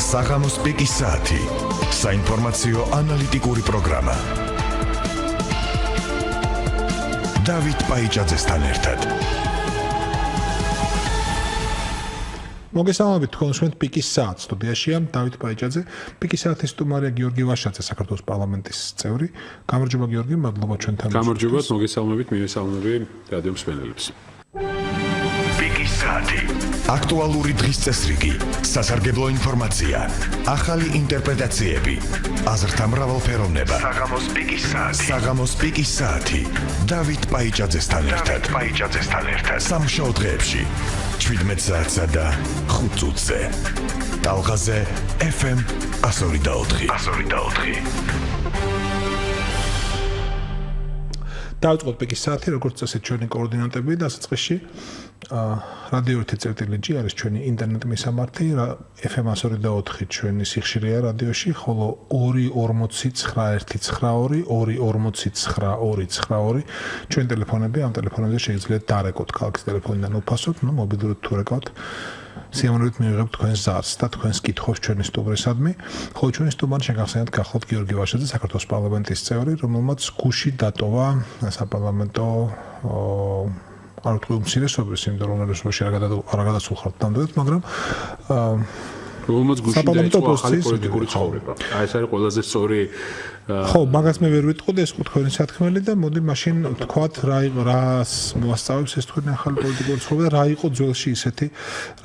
საღამოს პიკის საათი. საინფორმაციო ანალიტიკური პროგრამა. დავით პაიჭაძესთან ერთად. მოგესალმებით თქვენ უსმენთ პიკის საათს. სტუდიაშია დავით პაიჭაძე. პიკის საათის სტუმარია გიორგი ვაშაძე, საქართველოს პარლამენტის წევრი. გამარჯობა გიორგი, მადლობა ჩვენთან. გამარჯობა, მოგესალმებით, მივესალმები რადიო მსმენელებს. პიკის საათი. აქტუალური დღის წესრიგი, სასარგებლო ინფორმაცია, ახალი ინტერპრეტაციები, აზრთა მრავალფეროვნება. საღამოს პიკის საათი. დავით პაიჭაძესთან ერთად. სამშაბათ დღეებში 17 საათსა და 5 წუთზე. ტალღაზე FM 102.4. დავიწყოთ პიკის საათი, როგორც წესით ჩვენი კოორდინატები დასაწყისში. რადიო 1.4 არის ჩვენი ინტერნეტ მისამართი, FM 102.4 ჩვენი სიხშირეა რადიოში, ხოლო 2491992 2492292 ჩვენი ტელეფონები, ამ ტელეფონებზე შეგიძლიათ დარეკოთ ქალაქის ტელეფონიდან უფასოდ, მობილურად თუ რეკავთ. სიამოვნებით მივიღებთ თქვენს ზარს და თქვენს კითხვებს ჩვენი სტუმრისადმი. ხოლო ჩვენი სტუმარი შეგახსენებთ გახლავთ გიორგი ვაშაძე, საქართველოს პარლამენტის წევრი, რომელმაც გუში დატოვა საპარლამენტო არ ვთქვი უმცირესობის, იმიტომ რომ რესურსი არ გადასულხართ ნამდვილად, მაგრამ რომელმაც გუში დაიწყო ახალი პოლიტიკური ცხოვრება. აი ეს არის ყველაზე სწორი ხო, მაგას მე ვერ ვიტყოდი, ეს თქვენი სათქმელი და მოდი მაშინ ვთქვათ რას მოასწავებს ეს თქვენი ახალი პოლიტიკური ცხოვრება და რა იყო ძველში ისეთი,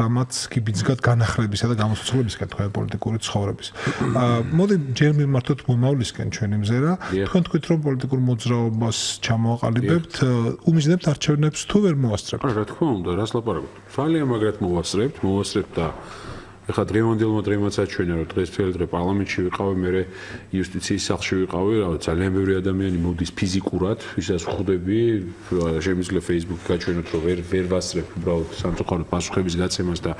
რამაც გიბიძგათ განახლებისა და გამოსაცოლებისკენ თქვენი პოლიტიკური ცხოვრების. მოდი ჯერ მიმართოთ მომავლისკენ ჩვენი მზერა. თქვენ თქვით რომ პოლიტიკურ მოძრაობას ჩამოაყალიბებთ, უმიზნებთ არჩევნებს თუ ვერ მოასწრებთ? რა თქმა უნდა, რას ლაპარაკობთ? ძალიან მაგრად მოვასწრებთ და ეხლა დრევანდელმა დრემაც აჩვენა რომ დღეს მთელი დღე პარლამენტში ვიყავი, მე იუსტიციის სახლში ვიყავი, ძალიან ბევრი ადამიანი მოდის ფიზიკურად, ვისაც ხვდები, შემიძლია Facebook-ი გაჩვენოთ რომ ვერ ვასწრებ უბრალოდ სამწუხაროდ პასუხების გაცემას და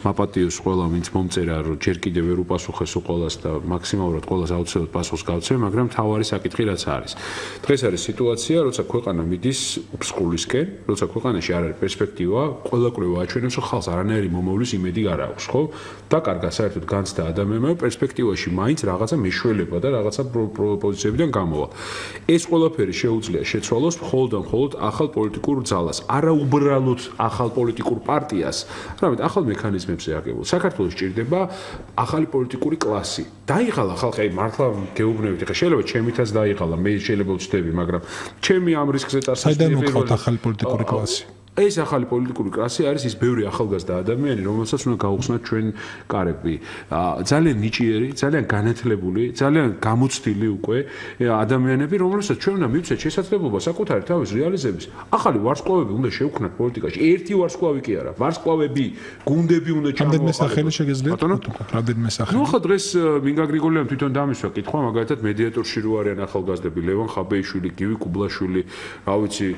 მაპატიოს ყველა ვინც მომწერა რომ ჯერ კიდევ ვერ უპასუხეს უყოლას და მაქსიმალურად ყველას აუცილებლად პასუხს გავცემ, მაგრამ მთავარი საკითხი რაც არის. დღეს არის სიტუაცია, როცა ქვეყანა მიდის უფსხულისკენ, როცა ქვეყანაში არ არის პერსპექტივა, ყველა კვლევა აჩვენებს რომ ხალხს არანაირი მომავლის იმედი არ აქვს, ხო? და კარგა საერთოდ განცდა ადამიანმა პერსპექტივაში მაინც რაღაცა მეშველება და რაღაცა პროპოზიციებიდან გამოვა. ეს ყველაფერი შეუძლია შეცვალოს მხოლოდ ახალ პოლიტიკურ ძალას, არა უბრალოდ ახალ პოლიტიკურ პარტიას, არამედ ახალ მექანიზმებზე აგებულ. საქართველოს სჭირდება ახალი პოლიტიკური კლასი. დაიღალა ხალხი, აი მართლა გეუბნებით, ხა შეიძლება ჩემითაც დაიღალა, მე შეიძლება ვწდები, მაგრამ ჩემი ამ რისკზე წარსულს საიდან მოხდა ახალი პოლიტიკური კლასი? ეს ახალი პოლიტიკური კლასი არის ის ბევრი ახალგაზრდა ადამიანი, რომელსაც უნდა გაუხსნათ ჩვენ კარები. ძალიან ნიჭიერი, ძალიან განათლებული, ძალიან გამოცდილი უკვე ადამიანები, რომელსაც ჩვენ უნდა მივცეთ შესაძლებლობა საკუთარი თავის რეალიზების. ახალი ვარსკვლავები უნდა შევქმნათ პოლიტიკაში. ერთი ვარსკვლავი კი არა, ვარსკვლავები, გუნდები უნდა ჩამოაყალიბოთ. რამდენიმე სახელი შეგეძლიათ? რამდენიმე სახელი. ნუ ხა დღეს მინგა გრიგოლიამ თვითონ დამისვა კითხვა, მაგალითად მედიატორში რო არიან ახალგაზრდები, ლევან ხაბეიშვილი, გივი კუბლაშვილი, რა ვიცი,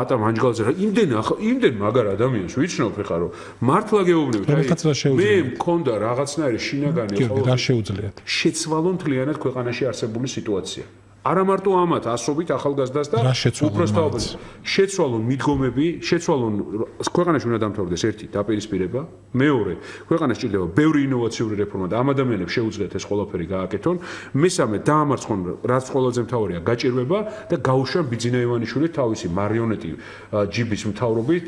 ატა მანჯგალ იმდენ მაგარ ადამიანს ვიცნობ ხა რომ მართლა გეუბნებით მე მქონდა რაღაცნაირი შინაგანი რა შეუძლიათ შეცვალონ თლიანად ქვეყანაში არსებული სიტუაცია. არა მარტო ამათ ასობით ახალგაზრდას და უბრალოდ შეცვალონ მიდგომები, შეცვალონ ქვეყანაში უნდა დამთავრდეს ერთი დაპირისპირება, მეორე ქვეყანას სჭირდება ბევრი ინოვაციური რეფორმა და ამ ადამიანებს შეუძლიათ ეს ყველაფერი გააკეთონ, მესამე დაამარცხონ რაც ყველაზე მთავარია გაჭირვება და გაუშვან ბიძინა ივანიშვილი თავისი მარიონეტი ჯიბის მთავრობით,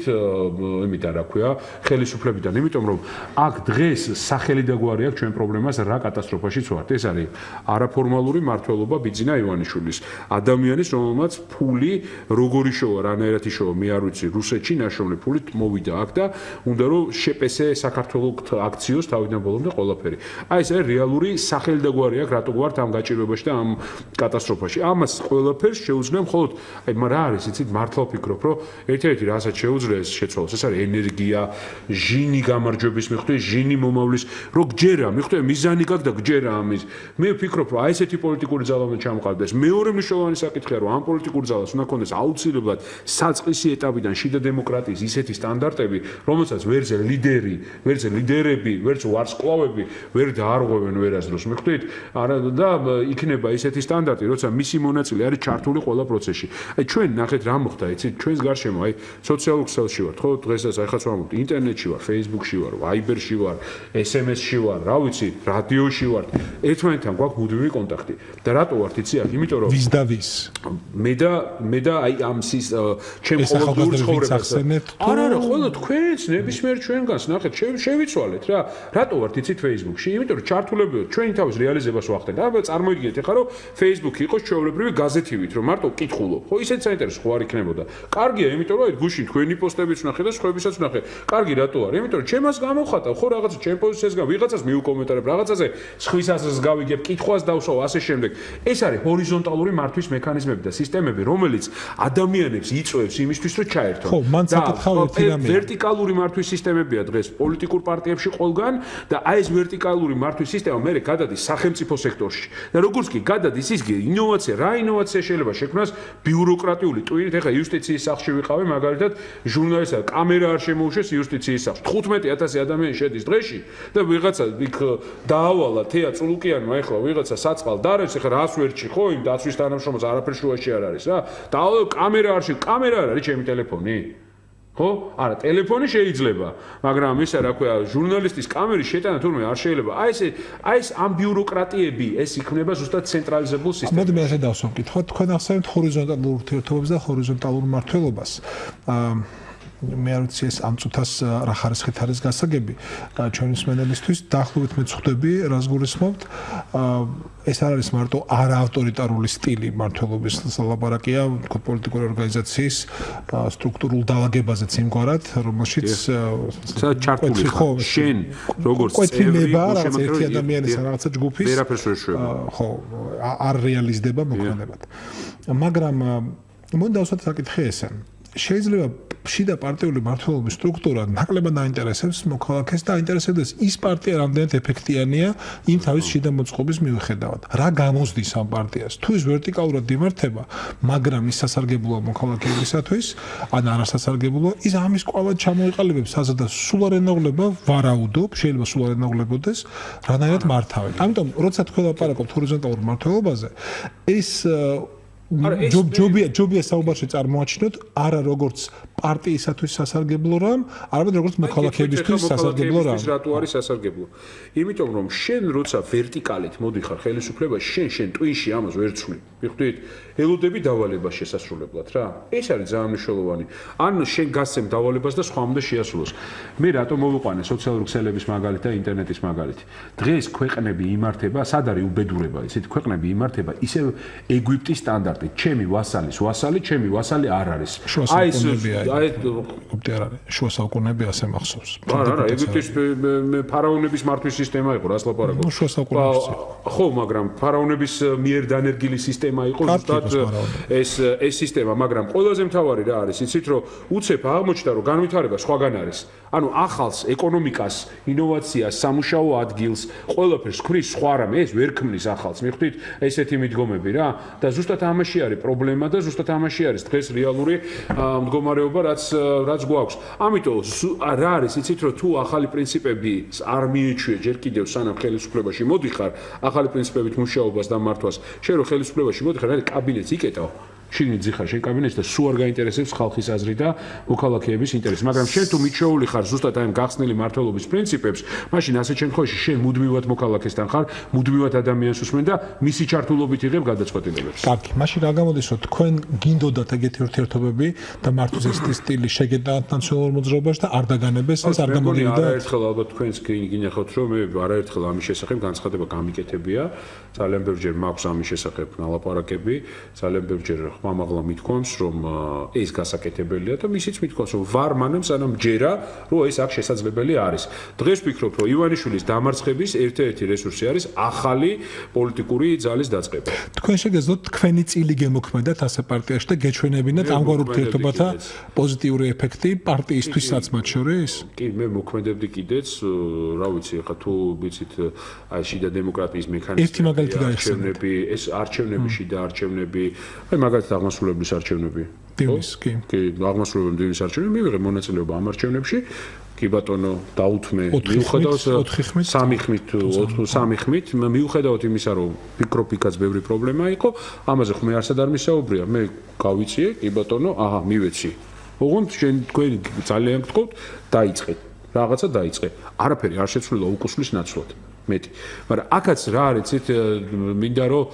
იმიდან რა ქვია, ხელისუფლებიდან, იმიტომ რომ აქ დღეს სახელი და გვარი აქვს ჩვენ პრობლემას რა კატასტროფაშიც ვართ. ეს არის არაფორმალური მმართველობა ბიძინა ივანიშვილის ადამიანის, რომელმაც ფული როგორი შოვა, რანაირად იშოვა, მე არ ვიცი, რუსეთში ნაშოვნი ფულით მოვიდა აქ და უნდა რომ შეპესე საქართველოს აქციოს თავიდან ბოლომდე ყველაფერი. აი ეს არის რეალური სახელი და გვარი აქვს, რატო გვართ ამ გაჭირვებაში და ამ კატასტროფაში. ამას ყველაფერს შეუძლია მხოლოდ, აი რა არის, იცით, მართლა ვფიქრობ, რომ ერთ-ერთი რასაც შეუძლია ეს შეცვალოს, ეს არის ენერგია, ჟინი გამარჯვების მიხვდი, ჟინი მომავლის, რო გჯერა, მიხვდი, მიზანი გაქვს და გჯერა ამის. მე ვფიქრობ, რომ აი ესეთი პოლიტიკური ძალა უნდა ჩამოყალიბდეს. მოხდეს. მეორე მნიშვნელოვანი საკითხია, რომ ამ პოლიტიკურ ძალას უნდა ქონდეს აუცილებლად საწყისი ეტაპიდან შიდა დემოკრატიის ისეთი სტანდარტები, რომელსაც ვერზე ლიდერები, ვერც ვარსკვლავები ვერ დაარღვევენ ვერასდროს. მიხვდით? და იქნება ისეთი სტანდარტი, როცა მისი მონაწილე არის ჩართული ყველა პროცესში. აი ჩვენ ნახეთ რა მოხდა, იცით, ჩვენს გარშემო, აი სოციალურ ქსელში ვართ, ხო, დღესაც აი ხაც ვამბობთ, ინტერნეტში ვარ, Facebook-ში ვარ, Viber-ში ვარ, SMS-ში ვარ, რა ვიცი, რადიოში ვარ. ერთმანეთთან გვაქვს მუდმივი კონტაქტი. და რატო ვართ იცი აქ? იმიტომ რომ ვის და ვის? მე და აი ამ ჩემ ყოველდღიურ ცხოვრებას. არა, ყველა თქვენს ნებისმიერ ჩვენგანს ნახეთ, შევიცვალეთ რა. რატო ვართ იცით Facebook-ში? იმიტომ რომ ჩართულები ვართ, ჩვენი თავის რეალიზებას ვახდენთ. აბა წარმოიდგინეთ ახლა რომ Facebook იყოს ჩვეულებრივი გაზეთივით, რომ მარტო კითხულობ. ხო, ისეთ საინტერესო ხო არ იქნებოდა. კარგია, იმიტომ რომ აი გუშინ თქვენი პოსტებიც ვნახე და სხვებისაც ვნახე. კარგი რატო არის? იმიტომ რომ ჩემას გამოვხატავ, ხო რაღაცა ჩემ პოზიციას ვიღაცას მიუკომენტარებ, რაღაცაზე სხვის აზრს გავიგებ, კითხვას დავსვავ, ასე შემდეგ. ეს არის ჰორიზონტალური მართვის მექანიზმები და სისტემები, რომელიც ადამიანებს იწვევს იმისთვის, რომ ჩაერთონ. ხო, მან საკითხავი ერთი რამეა. ვერტიკალური მართვის სისტემებია დღეს პოლიტიკურ პარტიებში ყველგან და აი ეს ვერტიკალური მართვის სისტემა მე გადადის სახელმწიფო სექტორში. და როგორც კი გადადის ის ინოვაცია, რა ინოვაცია შეიძლება შექმნას ბიუროკრატიული ტვინით. ეხლა იუსტიციის სახლში ვიყავი, მაგალითად, ჟურნალისტად კამერა არ შემოუშვეს იუსტიციის სახლში. 15000 ადამიანი შედის დღეში და ვიღაცა იქ დაავალა თეა წულუკიანმა ეხლა ვიღაცა საწყალ დარევს, ეხლა რას ვერჩი, ხო, იმ დაცვის თანამშრომელს არაფერ შუაში არ არის რა. დაავალა კამერა არ არის ჩემი ტელეფონი. ხო? არა, ტელეფონი შეიძლება, მაგრამ ისა რა ქვია, ჟურნალისტის კამერის შეტანა თურმე არ შეიძლება. აი ეს ამ ბიუროკრატიები, ეს იქნება ზუსტად ცენტრალიზებულ სისტემაში. მოდი მე ასე დავსვამ კითხვა, თქვენ ახსენეთ ჰორიზონტალურ ურთიერთობებს და ჰორიზონტალურ მმართველობას. მე არ ვიცი ეს ამ წუთას რა ხარისხით არის გასაგები ჩვენი მსმენელისთვის. დაახლოებით მე ვხვდები, რას გულისხმობთ. ეს არ არის მარტო არაავტორიტარული სტილი მმართველობის ლაპარაკია, პოლიტიკური ორგანიზაციის სტრუქტურულ დაალაგებაზეც იმგვარად, რომელშიც ჩართული შენ როგორც წევრი ერთი ადამიანის რაღაცა ჯგუფის ვერაფერს ვერ შვება. ხო, არ რეალიზდება მოქმედებად. მაგრამ მოდით დავსვათ საკითხი ესე. შეიძლება შიდა პარტიული მმართველობის სტრუქტურა ნაკლებად აინტერესებს მოქალაქეს და აინტერესებს ის პარტია რამდენად ეფექტიანია იმ თავის შიდა მოწყობის მიუხედავად. რა გამოსდის ამ პარტიას? თუ ის ვერტიკალურად იმართება, მაგრამ ის სასარგებლოა მოქალაქეებისათვის, ან არასასარგებლოა, ის ამის კვალად ჩამოიყალიბებს აზრს და სულ არ ენაღვლება ვარაუდობ, შეიძლება სულ არ ენაღლებოდეს, რანაირად მართავენ. ამიტომ, როცა თქვენ ლაპარაკობთ ჰორიზონტალურ მმართველობაზე, ეს ჯობია საუბარში წარმოაჩინოთ არა როგორც პარტიისათვის სასარგებლო რამ, არამედ როგორც მოქალაქეებისთვის სასარგებლო რამ. რატო არის სასარგებლო? იმიტომ რომ შენ როცა ვერტიკალით მოდიხარ ხელისუფლებაში, შენ ტვინში ამას ვერ ცვლი. მიხვდით? ელოდები დავალებას შესასრულებლად რა. ეს არის ძალიან მნიშვნელოვანი. ან შენ გასცემ დავალებას და სხვამ უნდა შეასრულოს. მე რატო მოვიყვანე სოციალური ქსელების მაგალითი და ინტერნეტის მაგალითი. დღეს ქვეყნები იმართება, სად არის უბედურება, ისეთ ქვეყნები იმართება ისევ ეგვიპტის სტანდარტით. ჩემი ვასალის ვასალი, ჩემი ვასალი არ არის. აი ეს ეგვიპტი არ არის. შუა საუკუნეები ასე მახსოვს. არა, ეგვიპტის ფარაონების მართვის სისტემა იყო, რას ლაპარაკობ? შუა საუკუნეებში. ხო, მაგრამ ფარაონების მიერ დანერგილი სისტემა იყო ზუსტად ეს სისტემა, მაგრამ ყველაზე მთავარი რა არის, იცით რომ უცებ აღმოჩნდა რომ განვითარება სხვაგან არის. ანუ ახალს ეკონომიკას, ინოვაციას, სამუშაო ადგილს, ყველაფერს ქმნის სხვა რამე, ეს ვერ ქმნის ახალს. მიხვდით? ესეთი მიდგომები რა და ზუსტად ამაში არის პრობლემა და ზუსტად ამაში არის დღეს რეალური მდგომარეობა, რაც გვაქვს. ამიტომ რა არის, იცით რომ თუ ახალი პრინციპები არ მიეჩვია ჯერ კიდევ სანამ ხელისუფლებაში მოდიხარ, ახალი პრინციპებით მუშაობას და მართვას, შენ რო ხელისუფლებაში მოდიხარ, არის კაბინეტს იკეტავ. შიგნით ზიხარ შენ კაბინეტს და სულ არ გაინტერესებს ხალხის აზრი და მოქალაქეების ინტერესი. მაგრამ შენ თუ მიჩვეული ხარ ზუსტად აი ამ გახსნილი მმართველობის პრინციპებს, მაშინ ასეთ შემთხვევაში შენ მუდმივად მოქალაქესთან ხარ, მუდმივად ადამიანს უსმენ და მისი ჩართულობით იღებ გადაწყვეტილებებს. კარგი, მაშინ რა გამოდის, რომ თქვენ გინდოდათ ეგეთი ურთიერთობები და მართვის ესეთი სტილი შეგედათ ნაციონალურ მოძრაობაში და არ დაგანებეს, ეს არ გამოდიოდა. არაერთხელ ალბათ თქვენს გინახავთ, რომ მე არაერთხელ ამის შესახებ განცხადება გამიკეთებია. ძალიან ბევრჯერ მაქვს ამის შესახებ ნალაპარაკები, ძალიან ბევრჯერ ხმამაღლა მithქვამს, რომ ეს გასაკეთებელია და ისიც მithქვამს, რომ ვარ მანამ სანამ ჯერა, რომ ეს აქ შესაძლებელი არის. დღეს ვფიქრობ, რომ ივანიშვილის დამარცხების ერთ-ერთი რესურსი არის ახალი პოლიტიკური ძალის დაწყება. თქვენ შეგეძლოთ თქვენი წილი გემოქმედათ ასე პარტიაში და გეჩვენებინათ ამგვარ ურთიერთობათა პოზიტიური ეფექტი პარტიისთვისაც მათ შორის? კი, მე მოქმედებდი კიდეც, რა ვიცი, ხა თუ ვიცით, აი შიდა დემოკრატიის მექანიზმი. ერთი მაგალითი გაიხსენეთ. ეს არჩევნები, შიდა არჩევნები, აი მაგალითად აღმასრულებლის არჩევნები. დივნის, კი. კი, აღმასრულებლის დივნის არჩევნები, მივიღე მონაწილეობა ამ არჩევნებში. კი ბატონო, დაუთმე, მიუხედავად 3 ხმით, მიუხედავად იმისა, რომ ფიქრობ, იქაც ბევრი პრობლემა იყო, ამაზე ხმე არსად არ მისაუბრია. მე გავიწიე, კი ბატონო, აჰა, მივეცი. ოღონდ თქვენ ძალიან გთხოვთ, დაიწყეთ. რაღაცა დაიწყე. არაფერი არ შეცვლილა უკუსლის ნაცვლად. მეტი. მაგრამ აქაც რა არის, იცით, მინდა რომ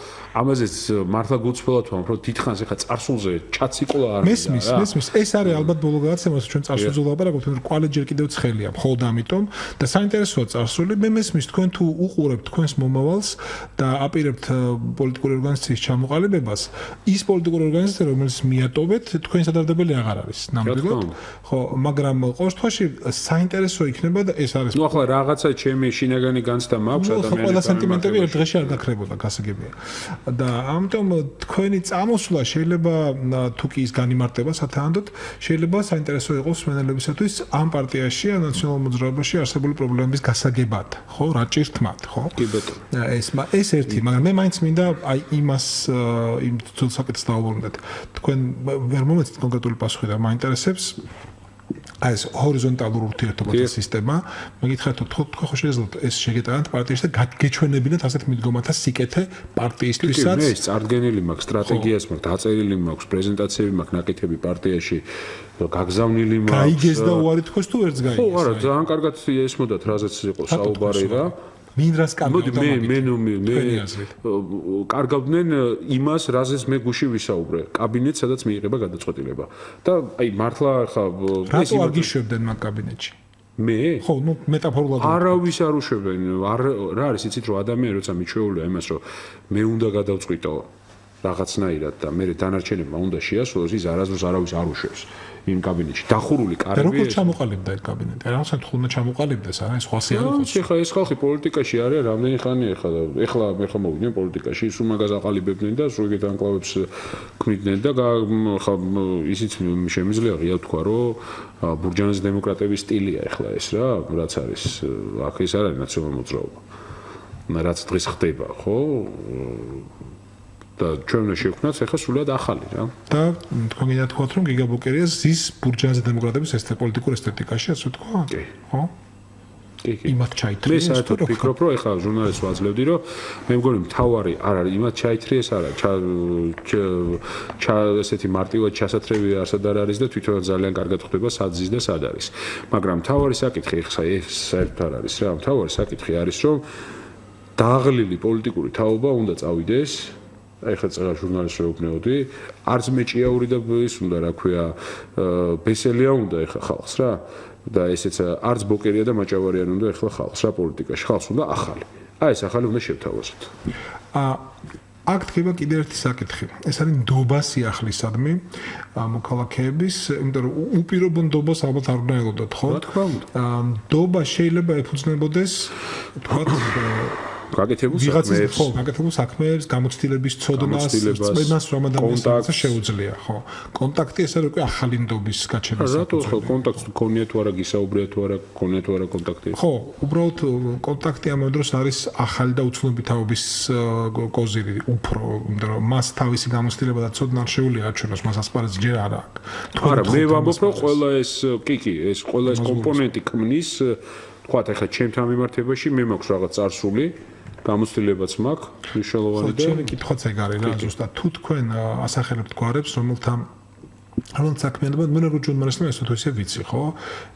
ამაზეც მართლა გულწრფელად ვთქვამ, რომ დიდხანს ეხა წარსულზე ჩაციკლა არ მინდა. მესმის. ეს არის ალბათ ბოლო გადაცემას ჩვენ წარსულზე ვლაპარაკობთ, რომ კვალი ჯერ კიდევ ცხელია, მხოლოდ ამიტომ და საინტერესოა წარსული. მე მესმის თქვენ თუ უყურებთ თქვენს მომავალს და აპირებთ პოლიტიკური ორგანიზაციის ჩამოყალიბებას, ის პოლიტიკური ორგანიზაცია, რომელიც მიატოვეთ, თქვენ სადარდებელი აღარ არის ნამდვილად. ხო, მაგრამ ყოველ შემთხვევაში საინტერესო იქნება და ეს არის. ნუ ახლა რაღაცა ჩემი შინაგანი განცდა მაქვს ადამიანებს. ყველა სენტიმენტები ერთ დღეში არ გაქრებოდა, გასაგებია. და ამიტომ თქვენი წამოსვლა შეიძლება თუ კი ის განიმარტება სათანადოდ, შეიძლება საინტერესო იყოს მსმენელებისათვის ამ პარტიაში, ან ნაციონალურ მოძრაობაში არსებული პრობლემების გასაგებად, ხო, რა ჭირთ მათ, ხო? კი ბატონო. ეს ერთი, მაგრამ მე მაინც მინდა აი იმას იმ თულ საკითხს დავუბრუნდეთ. თქვენ ვერ მომეცით კონკრეტული პასუხი და მაინტერესებს აი ეს ჰორიზონტალური ურთიერთობათა სისტემა, მეკითხეთ თქვენ ხო შეიძლება ეს შეგეტანათ პარტიაში და გეჩვენებინათ ასეთ მიდგომათა სიკეთე პარტიისთვისაც? მე წარდგენილი მაქვს, სტრატეგიას მაქვს, დაწერილი მაქვს, პრეზენტაციები მაქვს, ნაკეთები პარტიაში, გაგზავნილი მაქვს. გაიგეს და უარი თქვენს თუ ერთს გაიგეს? ხო, არა, ძალიან კარგად ესმოდათ, რაზეც იყო საუბარი რა. მინდრას კარგავდა კარგავდნენ იმას, რაზეც მე გუში ვისაუბრე. კაბინეტს, სადაც მიიღება გადაწყვეტილება. და აი მართლა ხა რატო არ გიშვებდნენ მაგ კაბინეტში? მე? ხო, ნუ მეტაფორულად. არავის არ უშვებენ. რა არის, იცით, რომ ადამიანი როცა მიჩვეულია იმას, რომ მე უნდა გადავწყვიტო რაღაცნაირად და მე დანარჩენებმა უნდა შეასრულოს, ის არასდროს არავის არ უშვებს. იმ კაბინეტში დახურული კარები. და როგორ ჩამოყალიბდა ეს კაბინეტი? რაღაცა თქუნა ჩამოყალიბდეს, არა? ეს ხვალსი არ იყო. ხა ეს ხალხი პოლიტიკაში არის რამდენი ხანია ეხლა მოვიდნენ პოლიტიკაში, სულ მაგას აყალიბებდნენ და სულ ეგეთ ანკლავებს ქმნიდნენ და ხა ისიც შემიძლია ღია თქვა, რომ ბურჯანის დემოკრატების სტილია ეხლა ეს რა, რაც არის. აქ ეს არ არის ნაციონალური მოძრაობა. რაც დღეს ხდება, ხო? და ჩვენ უნდა შევქმნათ ახლა სულად ახალი რა. და თქვენ გინდა თქვათ, რომ გიგაბოკერია ზის ბურჯანის დემოკრატების პოლიტიკურ ესთეტიკაში, ასე თქვა? კი. ხო? კი. იმათ ჩაითრიეს. მე საერთოდ ვფიქრობ, რომ ახლა ჟურნალისტს ვაძლევდი, რომ მე მგონი მთავარი არ არის იმათ ჩაითრიეს, არა, ესეთი მარტივად ჩასათრები არსად არ არის და თვითონ ძალიან კარგად ხდება სად ზის და სად არის. მაგრამ მთავარი საკითხი ახლა ეს საერთოდ არ არის რა. მთავარი საკითხი არის, რომ დაღლილი პოლიტიკური თაობა უნდა წავიდეს. ეხლა წერა ჟურნალისტს ვეუბნეოდი, არც მეჭიაური და ის უნდა, რა ქვია, ბესელია უნდა ეხლა ხალხს რა. და ესეც არც ბოკერია და მაჭავარიანი უნდა ეხლა ხალხს რა პოლიტიკაში. ხალხს უნდა ახალი. აი ეს ახალი უნდა შევთავაზოთ. აქ დგება კიდევ ერთი საკითხი. ეს არის ნდობა სიახლისადმი მოქალაქეების, იმიტომ რომ უპირობო ნდობას ალბათ არ უნდა ელოდოთ, ხო? რა თქმა უნდა. ნდობა შეიძლება ეფუძნებოდეს, თქვათ, გაკეთებულ საქმეებს, ხო, გაკეთებულ საქმეებს, გამოცდილების ცოდნას, წმენას რომ ადამიანს შეუძლია, ხო. კონტაქტი ესე რომ ახალი ნდობის გაჩენის. რატო ხო კონტაქტს გქონია თუ არა, გისაუბრია თუ არა, გქონია თუ არა კონტაქტი? ხო, უბრალოდ კონტაქტი ამ დროს არის ახალი და უცნობი თაობის კოზირი, უფრო, იმიტომ რომ მას თავისი გამოცდილება და ცოდნა არ შეუძლია აჩვენოს, მას ასპარეზი ჯერ არ აქვს. არა, მე ვამბობ, რომ ყველა ეს ყველა ეს კომპონენტი ქმნის, თქვათ, ახლა ჩემთან მიმართებაში მე მაქვს რაღაც წარსული გამოცდილებაც მაქვს, მნიშვნელოვანი და ჩემი კითხვაც ეგ არის რა, ზუსტად თუ თქვენ ასახელებთ გვარებს, რომელთა საქმიანობად მე რო ჟურნალისტები ესე თუ ისე ვიცი, ხო?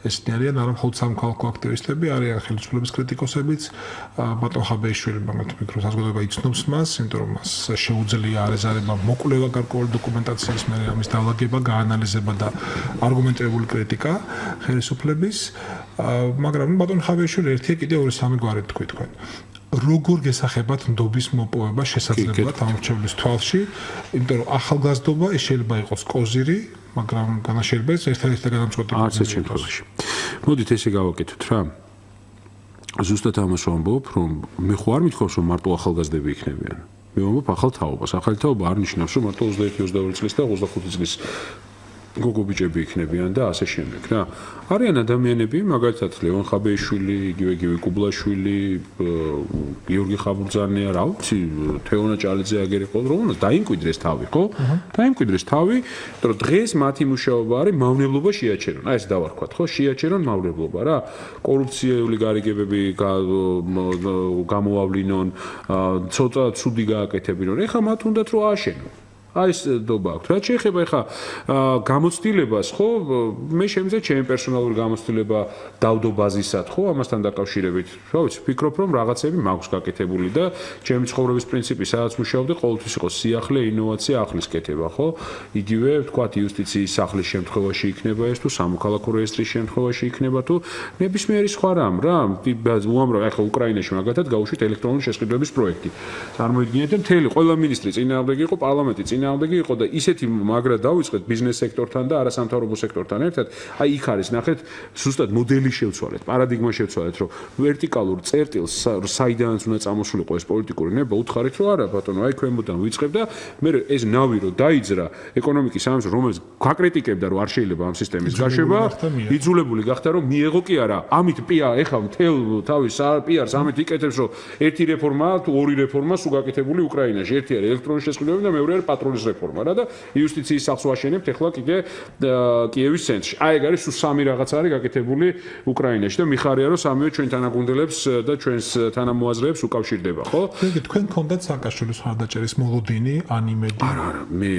ესენი არიან არა მხოლოდ სამოქალაქო აქტივისტები, არიან ხელისუფლების კრიტიკოსებიც, ბატონ ხაბეიშვილი მაგათ ვფიქრობ, საზოგადოება იცნობს მას, იმიტომ რომ მას შეუძლია არეზარება მოკვლევა გარკვეული დოკუმენტაციის, მე ამის დალაგება, გაანალიზება და არგუმენტირებული კრიტიკა ხელისუფლების, მაგრამ ბატონ ხაბეიშვილი ერთი კიდე ორი სამი გვარი თქვი თქვენ. როგორ გესახებათ ნდობის მოპოვება შესაძლებელად ამორჩევლის თვალში, იმიტომ რომ ახალგაზრდობა ეს შეიძლება იყოს კოზირი, მაგრამ განაშენება ეს ერთ-ერთი გადამწყვეტი არც ერთ შემთხვევაში. მოდით ესე გავაკეთოთ რა. ზუსტად ამას ვამბობ, რომ მე ხო არ მithქვავს, რომ მარტო ახალგაზრდები იქნებიან. მე ვამბობ ახალ თაობას. ახალი თაობა არ ნიშნავს, რომ მარტო 21-22 წლის და 25 წლის გოგობიჭები იქნებიან და ასე შემდეგ რა. არიან ადამიანები, მაგალითად ლევან ხაბეიშვილი, იგივე კუბლაშვილი, გიორგი ხაბურძანია, რა ვიცი, თეონა ჭალიძე აგერ იყო, რომელსაც დაიმკვიდრეს თავი, ხო? დაიმკვიდრეს თავი, რომ დღეს მათი მუშაობა არის მავნებლობა შეაჩერონ. აი ეს დავარქვათ, ხო? შეაჩერონ მავნებლობა რა. კორუფციული გარიგებები გამოავლინონ, ცოტა ცუდი გააკეთებინონ. ეხლა მათ უნდათ რომ ააშენონ. აი ეს დობა აქვს. რაც შეეხება ეხა გამოცდილებას, ხო, მე შემიძლია ჩემი პერსონალური გამოცდილება დავდო ბაზისად, ხო, ამასთან დაკავშირებით. რა ვიცი, ვფიქრობ, რომ რაღაცები მაქვს გაკეთებული და ჩემი ცხოვრების პრინციპი, სადაც მუშაობდი, ყოველთვის იყო სიახლე, ინოვაცია, ახლის კეთება, ხო? იგივე, ვთქვათ, იუსტიციის სახლის შემთხვევაში იქნება ეს თუ სამოქალაქო რეესტრის შემთხვევაში იქნება თუ ნებისმიერი სხვა რამ, რა. უამრავ ეხლა უკრაინაში მაგათად გაუშვით ელექტრონული შესყიდვების პროექტი. წარმოიდგინეთ, მთელი ყველა მინისტრი წინააღმდეგი იყო, პარლამენტი წინააღმდეგი იყო და ისეთი მაგრა დავიწყეთ ბიზნეს სექტორთან და არასამთავრობო სექტორთან ერთად. აი იქ არის, ნახეთ, ზუსტად მოდელი შევცვალეთ, პარადიგმა შევცვალეთ, რომ ვერტიკალურ წერტილს საიდანაც უნდა წამოსულიყო ეს პოლიტიკური ნება, უთხარით რომ არა, ბატონო, აი ქვემოდან ვიწყებ და მე ეს ნავი რომ დაიძრა ეკონომიკის სამინისტრო, რომელიც გაკრიტიკებდა, რომ არ შეიძლება ამ სისტემის გაშვება, იძულებული გახდა, რომ მიეღო კი არა. ამით პია ეხლა მთელ თავის პიარს ამით იკეთებს, რომ ერთი რეფორმა თუ ორი რეფორმა სულ გაკეთებული უკრაინაში. ერთი არის ელექტრონული შესყიდვები და მეორე არის პატრონის რეფორმა რა და იუსტიციის სახლს ვაშენებთ ეხლა კიდე კიევის ცენტრში. აი ეგ არის სულ სამი რაღაც არის გაკეთებული უკრაინაში და მიხარია რომ სამივე ჩვენ თანაგუნდელებს და ჩვენს თანამოაზრეებს უკავშირდება, ხო? იგი თქვენ გქონდათ სააკაშვილის მხარდაჭერის მოლოდინი, ანიმედი? არა, მე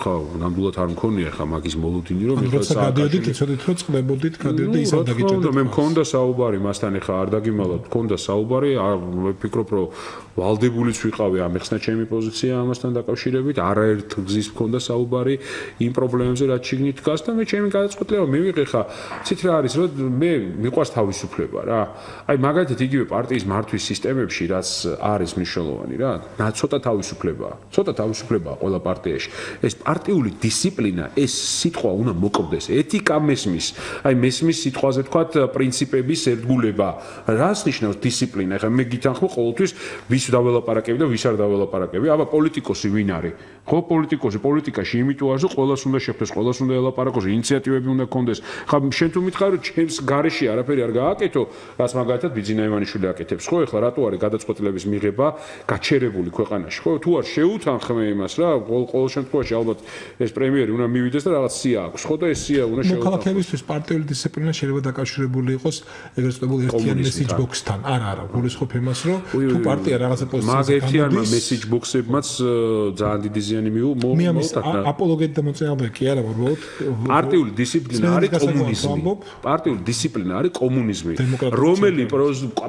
ხა ნამდვილად არ მქონია ხა მაგის მოლოდინი რომ როცა გადიოდით, იცოდით რომ წდებოდით, გადიოდი ის არ დაგიჭერდით. მე მქონდა საუბარი მასთან ეხა არ დაგიმალავთ, მქონდა საუბარი, ვფიქრობ რომ ვალდებულიც ვიყავი ამეხსნა ჩემი პოზიცია ამასთან დაკავშირებით, არაერთ გზის მქონდა საუბარი იმ პრობლემებზე, რაც შიგნით დგას და მე ჩემი გადაწყვეტილება მივიღე ხა. ცით რა არის, რომ მე მიყვარს თავისუფლება რა. აი მაგალითად იგივე პარტიის მართვის სისტემებში, რაც არის მნიშვნელოვანი რა, ცოტა თავისუფლებაა. ცოტა თავისუფლებაა ყველა პარტიაში. ეს პარტიული დისციპლინა, ეს სიტყვა უნდა მოკვდეს. ეთიკა მესმის. აი მესმის სიტყვაზე თქვათ პრინციპების ერთგულება. რას ნიშნავს დისციპლინა? ხა მე გითანხმო ყოველთვის ვის დაველაპარაკები და ვის არ დაველაპარაკები. აბა პოლიტიკოსი ვინ არის? ხო, პოლიტიკოსი პოლიტიკაში იმიტომ არის, რომ ყველას უნდა შეხვდეს, ყველას უნდა ელაპარაკოს, ინიციატივები უნდა გქონდეს. ხა შენ თუ მითხარ, რომ ჩემს გარეშე არაფერი არ გააკეთო, რაც მაგალითად ბიძინა ივანიშვილი აკეთებს, ხო? ეხლა რატო არის გადაწყვეტილების მიღება გაჩერებული ქვეყანაში, ხო? თუ არ შეუთანხმე იმას რა, ყოველ შემთხვევაში ალბათ ეს პრემიერი უნდა მივიდეს და რაღაც სია აქვს, ხო და ეს სია უნდა შეუთანხმოს. მოქალაქეებისთვის პარტიული დისციპლინა შეიძლება დაკავშირებული იყოს ეგრეთ წოდებულ ერთიან მესიჯ ბოქსთან. არა, გულისხმობ იმას, რომ თუ პარტია რაღაცა პოზიციაზე მაგ ერთიანმა მესიჯ ბოქსებმაც ძალიან დიდი ზიანი მოუტანა. აპოლოგეთი და მოწინააღმდეგე კი არა, უბრალოდ პარტიული დისციპლინა არის კომუნიზმი. პარტიული დისციპლინა არის კომუნიზმი. რომელი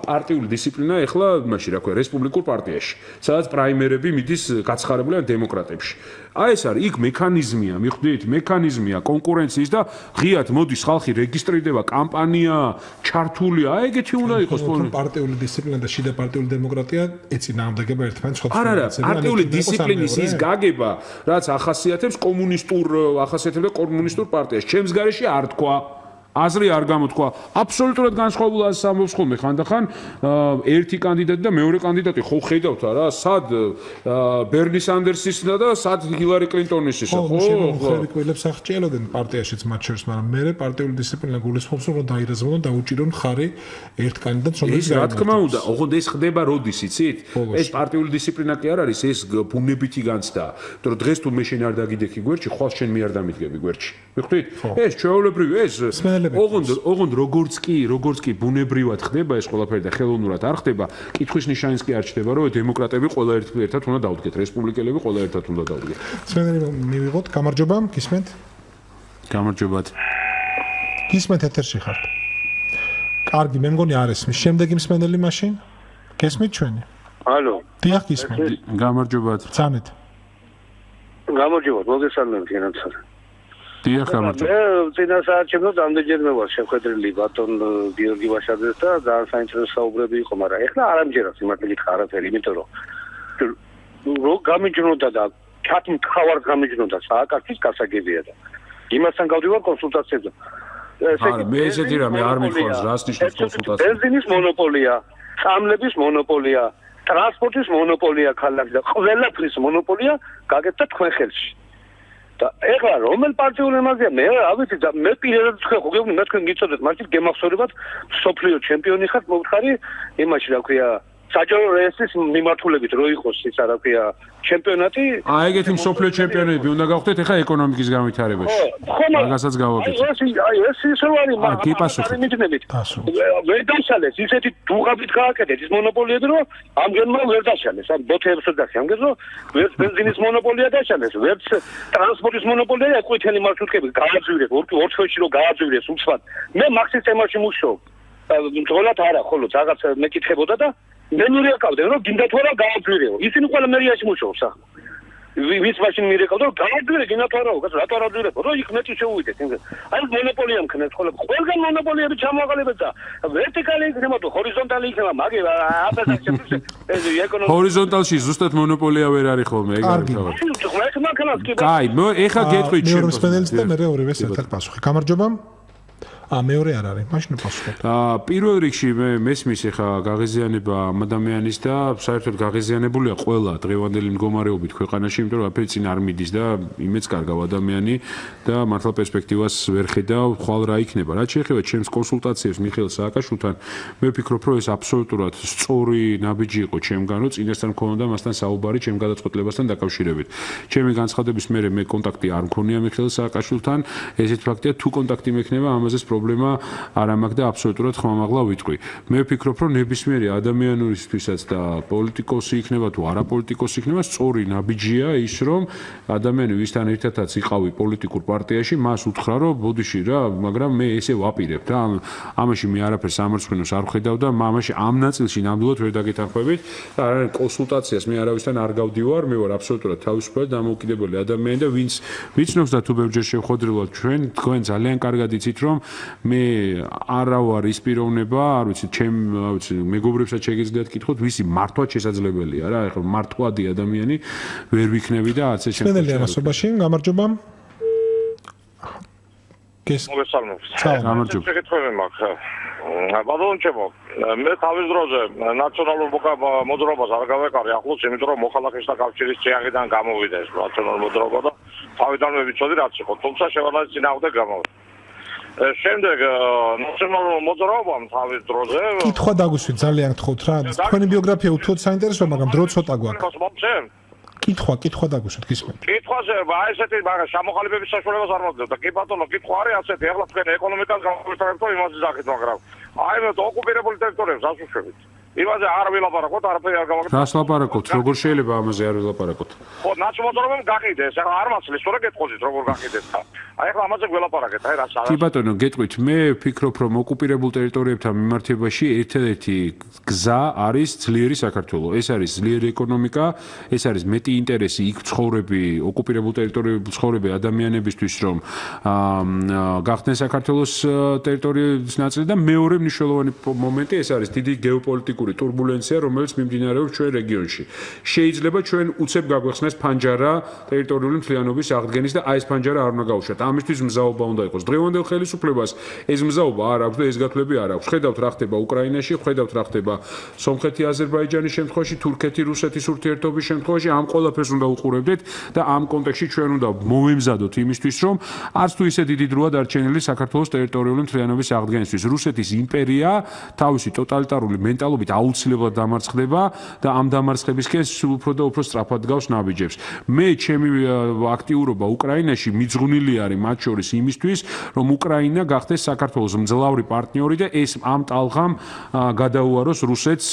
პარტიული დისციპლინა ეხლა მაშინ რა ქვია, რესპუბლიკურ პარტიაში, სადაც პრაიმერები მიდის გაცხარებული ან დემოკრატებში. აი ეს არის, იქ მექანიზმია, მიხვდით, მექანიზმია კონკურენციის და ღიად მოდის ხალხი რეგისტრირდება, კამპანია, ჩართულია, აი ეგეთი უნდა იყოს პარტიული დისციპლინა და შიდა პარტიული დემოკრატია ეწინააღმდეგება ერთმანეთს სხვა. არა, პარტიული დისციპლინის ის გაგება, რაც ახასიათებს კომუნისტურ პარტიას. ჩემს გარეშე არ თქვა აზრი არ გამოთქვა. აბსოლუტურად განსხვავებულ აზრს ამბობს ხოლმე ხანდახან ერთი კანდიდატი და მეორე კანდიდატი. ხო ხედავთ რა, სად ბერნი სანდერსისა და სად ჰილარი კლინტონის ისა, ხო? ხელმოკლებს აღჭიელოდნენ პარტიაშიც მათ შორის, მაგრამ მე პარტიული დისციპლინა გულისხმობს, რომ დაირაზმონ და დაუჭირონ ხარი ერთ კანდიდატს, რომელიც რა თქმა უნდა, ოღონდ ეს ხდება როდის, იცით? ეს პარტიული დისციპლინა კი არ არის, ეს ბუნებითი განცდაა. იმიტომ რომ დღეს თუ მე შენ არ დაგიდექი გვერდში, ხვალ შენ მე არ დამიდგები გვერდში. მიხვდით? ეს ჩვეულებრივი ეს ოღონდ როგორც კი ბუნებრივად ხდება ეს ყველაფერი და ხელოვნურად არ ხდება, კითხვის ნიშანიც კი არ ჩდება, რომ დემოკრატები ყველა ერთად უნდა დავდგეთ, რესპუბლიკელები ყველა ერთად უნდა დავდგეთ. სვენელი მივიღოთ, გამარჯობა, გისმენთ? გამარჯობათ. გისმენთ ეთერში ხართ. კარგი, მე მგონი არ ესმის. შემდეგი მსმენელი მაშინ? გესმით ჩვენი? ალო. დიახ, გისმენთ. გამარჯობათ. ძანეთ. გამარჯობათ, მოგესალმებით, განაცადა. დიახ, გამარჯობა. მე წინა საათში რამდენჯერმე ვარ შეხვედრილი ბატონ გიორგი ვაშაძეს და ძალიან საინტერესო საუბრები იყო, მაგრამ ეხლა არ ამჯერებს იმართლა გითხრა არაფერი, იმიტომ რომ გამიჯნოდა და ჩათმთავარ გამიჯნოდა სააკაშის გასაგებია და იმასთან გავდივარ კონსულტაციებზე. არა, მე ესეთი რამე არ მიყვარს, რას ნიშნავს კონსულტაცია? ბენზინის მონოპოლია, წამლების მონოპოლია, ტრანსპორტის მონოპოლია ქალაქში და ყველაფრის მონოპოლია გაკეთდა თქვენ ხელში. და ეხლა რომელ პარტიულ ემაზეა მე რა ვიცი და მე პირადად თქვენ ხო გეუბნები მე თქვენ გიწოდეთ მაშინ გემახსოვრებათ სოფლიო ჩემპიონი ხართ მოვთხარი იმაში რა ქვია საჯარო რეესტრის მიმართულებით რო იყოს ის რა ქვია ჩემპიონატი აი ეგეთი მსოფლიო ჩემპიონები უნდა გავხდეთ ეხლა ეკონომიკის განვითარებაში მაგასაც გავაკეთეთ აი ეს ისე ვარი მაგრამ მიტნებით ვერ დაშალეს ისეთი დუღაბით გააკეთეთ ის მონოპოლიები რომ ამგენმა ვერ დაშალეს ამ ბოთეებს და ამგენ რომ ვერც ბენზინის მონოპოლია დაშალეს ვერც ტრანსპორტის მონოპოლია ყვითელი მარშრუტები გააძვირეს ორ თვეში რომ გააძვირეს უცბად მე მაგ სისტემაში მუშაობ თოლად არა ხოლო რაღაც მეკითხებოდა და მე მირეკავდნენ რომ გინდა თუ არა გააძვირეო ისინი ყველა მერიაში მუშაობს ახლა ვის მაშინ მირეკავდა რომ გააძვირე გინდა თუ არაო რატო არ აძვირებო რომ იქ მეტი შეუვიდეთ აი მონოპოლია მქნეს ყველგან მონოპოლიები ჩამოაყალიბეთ და ვერტიკალი იქნება თუ ჰორიზონტალი იქნება მაგე აფასაკში ეს ეკონომიკა ჰორიზონტალში ზუსტად მონოპოლია ვერ არის ხოლმე ეგ არის თავად კაი ეხლა გეტყვით ჩვენ მეორე სპეციალისტი და მე ორივე ერთად პასუხი გამარჯობა მეორე არ არის, მაშინ პასუხობ. პირველ რიგში მე მესმის ახლა გაღიზიანება ადამიანის და საერთოდ გაღიზიანებულია ყველა დღევანდელი მდგომარეობით ქვეყანაში, იმიტომ რომ აფერი წინ არ მიდის და იმეც კარგავ ადამიანი და მართლა პერსპექტივას ვერ ხედავ, ხვალ რა იქნება. რაც შეეხება ჩემს კონსულტაციებს მიხეილ სააკაშვილთან, მე ვფიქრობ, რომ ეს აბსოლუტურად სწორი ნაბიჯი იყო ჩემგან, რომ წინასწარ მქონოდა მასთან საუბარი ჩემ გადაწყვეტილებასთან დაკავშირებით. ჩემი განცხადების მერე მე კონტაქტი არ მქონია მიხეილ სააკაშვილთან, ესეთ ფაქტია, თუ კონტაქტი მექნება, ამაზე პრობლემა არ ამაქვს და აბსოლუტურად ხმამაღლა ვიტყვი. მე ვფიქრობ, რომ ნებისმიერი ადამიანურისთვისაც და პოლიტიკოსი იქნება თუ არაპოლიტიკოსი იქნება, სწორი ნაბიჯია ის, რომ ადამიანი ვისთან ერთადაც იყავი პოლიტიკურ პარტიაში, მას უთხრა, რომ ბოდიში რა, მაგრამ მე ესე ვაპირებ და ამაში მე არაფერს სამარცხინოს არ ვხედავ და ამაში ამ ნაწილში ნამდვილად ვერ დაგეთანხმებით და არა კონსულტაციას მე არავისთან არ გავდივარ, მე ვარ აბსოლუტურად თავისუფალი დამოუკიდებელი ადამიანი და ვინც ვიცნობს და თუ ბევრჯერ შევხვედრილვარ თქვენ ძალიან კარგად იცით, რომ მე არა ვარ ის პიროვნება, არ ვიცი, მეგობრებსაც შეგიძლიათ კითხოთ, ვისი მართვა შესაძლებელია რა, ეხლა მართვადი ადამიანი ვერ ვიქნები და არც ეს შემთხვევაში. სპენელი ამასობაში, გამარჯობა. მოგესალმებით. გამარჯობა. შეკითხვები მაქვს. ბატონო ჩემო, მე თავის დროზე ნაციონალურ მოძრაობას არ გავეკარი ახლოს, იმიტომ რომ მოხალხეთა კავშირის წიაღიდან გამოვიდა ეს ნაციონალურ მოძრაობა და თავიდანვე ვიცოდი რაც იყო, თუმცა შევალაც წინააღმდეგ გამოვიდა. შემდეგ ნაციონალურ მოძრაობამ თავის დროზე კითხვა დაგვისვით ძალიან გთხოვთ რა, თქვენი ბიოგრაფია უთუოდ საინტერესოა, მაგრამ დრო ცოტა გვაქვს. კითხვა დაგვისვით გისმენთ. კითხვაზე აი ესეთი მაგრამ შემოყალიბების საშუალებას არ მოძებთ და კი ბატონო კითხვა არის ასეთი, ახლა თქვენ ეკონომიკას გამოვიტანებთ და იმაზე ზახით, მაგრამ აი მე ოკუპირებული ტერიტორიებს აშუქებით. იმაზე არ ვილაპარაკოთ, არაფერი არ გავაკეთებ. რას ლაპარაკოთ? როგორ შეიძლება ამაზე არ ვილაპარაკოთ? ხო, ნაციონალურობამ გაყიდეს, ახლა არ მაცლის, თორე გეტყოდით როგორ გაყიდეს ხა. აი ახლა ამაზე გველაპარაკეთ, აი რას არის. კი ბატონო, გეტყვით, მე ვფიქრობ, რომ ოკუპირებულ ტერიტორიებთან მიმართებაში ერთადერთი გზა არის ძლიერი საქართველო. ეს არის ძლიერი ეკონომიკა, ეს არის მეტი ინტერესი იქ ცხოვრები, ოკუპირებულ ტერიტორიებში ცხოვრები ადამიანებისთვის, რომ გახდნენ საქართველოს ტერიტორიის ნაწილი და მეორე მნიშვნელოვანი მომენტი ეს არის დიდი გეოპოლიტიკური турбуленცია, რომელიც მიმდინარეობს ჩვენ რეგიონში. შეიძლება ჩვენ უცებ გაგვეხსნას ფანჯარა ტერიტორიული მთლიანობის აღდგენის და აი ეს ფანჯარა არ უნდა გაუშვათ. ამისთვის მზაობა უნდა იყოს. დღევანდელ ხელისუფლებას ეს მზაობა არ აქვს და ეს გათვლები არ აქვს. ხედავთ რა ხდება უკრაინაში, ხედავთ რა ხდება სომხეთი, აზერბაიჯანის შემთხვევაში, თურქეთი, რუსეთის ურთიერთობის შემთხვევაში, ამ ყველაფერს უნდა უყურებდეთ და ამ კონტექსტში ჩვენ უნდა მოვემზადოთ იმისთვის, რომ არც თუ ისე დიდი დროა დარჩენილი საქართველოს ტერიტორიული მთლიანობის აღდგენისთვის. რუსეთის იმპერია თავისი ტოტალიტარული მენტალობით აუცილებლად დამარცხდება და ამ დამარცხებისკენ უფრო და უფრო სწრაფად გავს ნაბიჯებს. მე ჩემი აქტიურობა უკრაინაში მიძღვნილი არის მათ შორის იმისთვის, რომ უკრაინა გახდეს საქართველოს მძლავრი პარტნიორი და ეს ამ ტალღამ გადაუაროს რუსეთს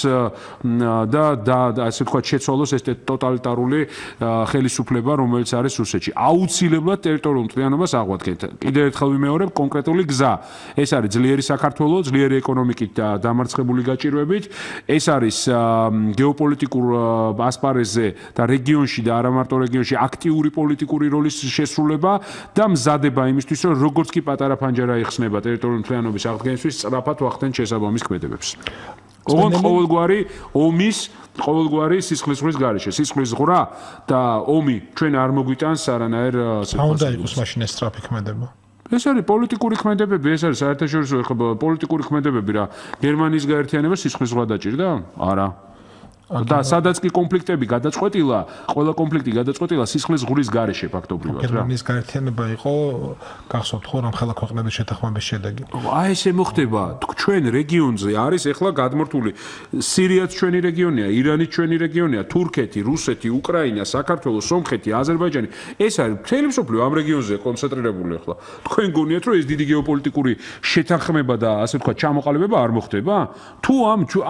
და ასე ვთქვათ შეცვალოს ეს ტოტალიტარული ხელისუფლება, რომელიც არის რუსეთში. აუცილებლად ტერიტორიულ მთლიანობას აღვადგენთ. კიდევ ერთხელ ვიმეორებ, კონკრეტული გზა. ეს არის ძლიერი საქართველო, ძლიერი ეკონომიკით და დამარცხებული გაჭირვებით ეს არის გეოპოლიტიკურ ასპარეზზე და რეგიონში და არა მარტო რეგიონში აქტიური პოლიტიკური როლის შესრულება და მზადება იმისთვის, რომ როგორც კი პატარა ფანჯარა იხსნება ტერიტორიული მთლიანობის აღდგენისთვის, სწრაფად ვახდენ შესაბამის ქმედებებს. ოღონდ ყოველგვარი ომის, ყოველგვარი სისხლისღვრის გარეშე, სისხლის ღვრა და ომი ჩვენ არ მოგვიტანს არანაირ უნდა იყოს მაშინ ეს სწრაფი ქმედება. ეს არის პოლიტიკური ქმედებები, ეს არის საერთაშორისო პოლიტიკური ქმედებები რა. გერმანიის გაერთიანება სისხლის ღვრა დაჭირდა? არა. და სადაც კი კონფლიქტები გადაწყვეტილა, ყველა კონფლიქტი გადაწყვეტილა სისხლის ღურის გარეშე ფაქტობრივად რა. გერმანიის გაერთიანება იყო გახსოვთ ხო რამ ხელა ქვეყნების შეთანხმების შედეგი. აი ესე მოხდება. ჩვენ რეგიონზე არის ეხლა გადმორთული სირიაც ჩვენი რეგიონია, ირანიც ჩვენი რეგიონია, თურქეთი, რუსეთი, უკრაინა, საქართველო, სომხეთი, აზერბაიჯანი. ეს არის მთელი მსოფლიო ამ რეგიონზე კონცენტრირებული ახლა. თქვენ გონიათ რომ ეს დიდი გეოპოლიტიკური შეთანხმება და ასე ვთქვათ ჩამოყალიბება არ მოხდება? თუ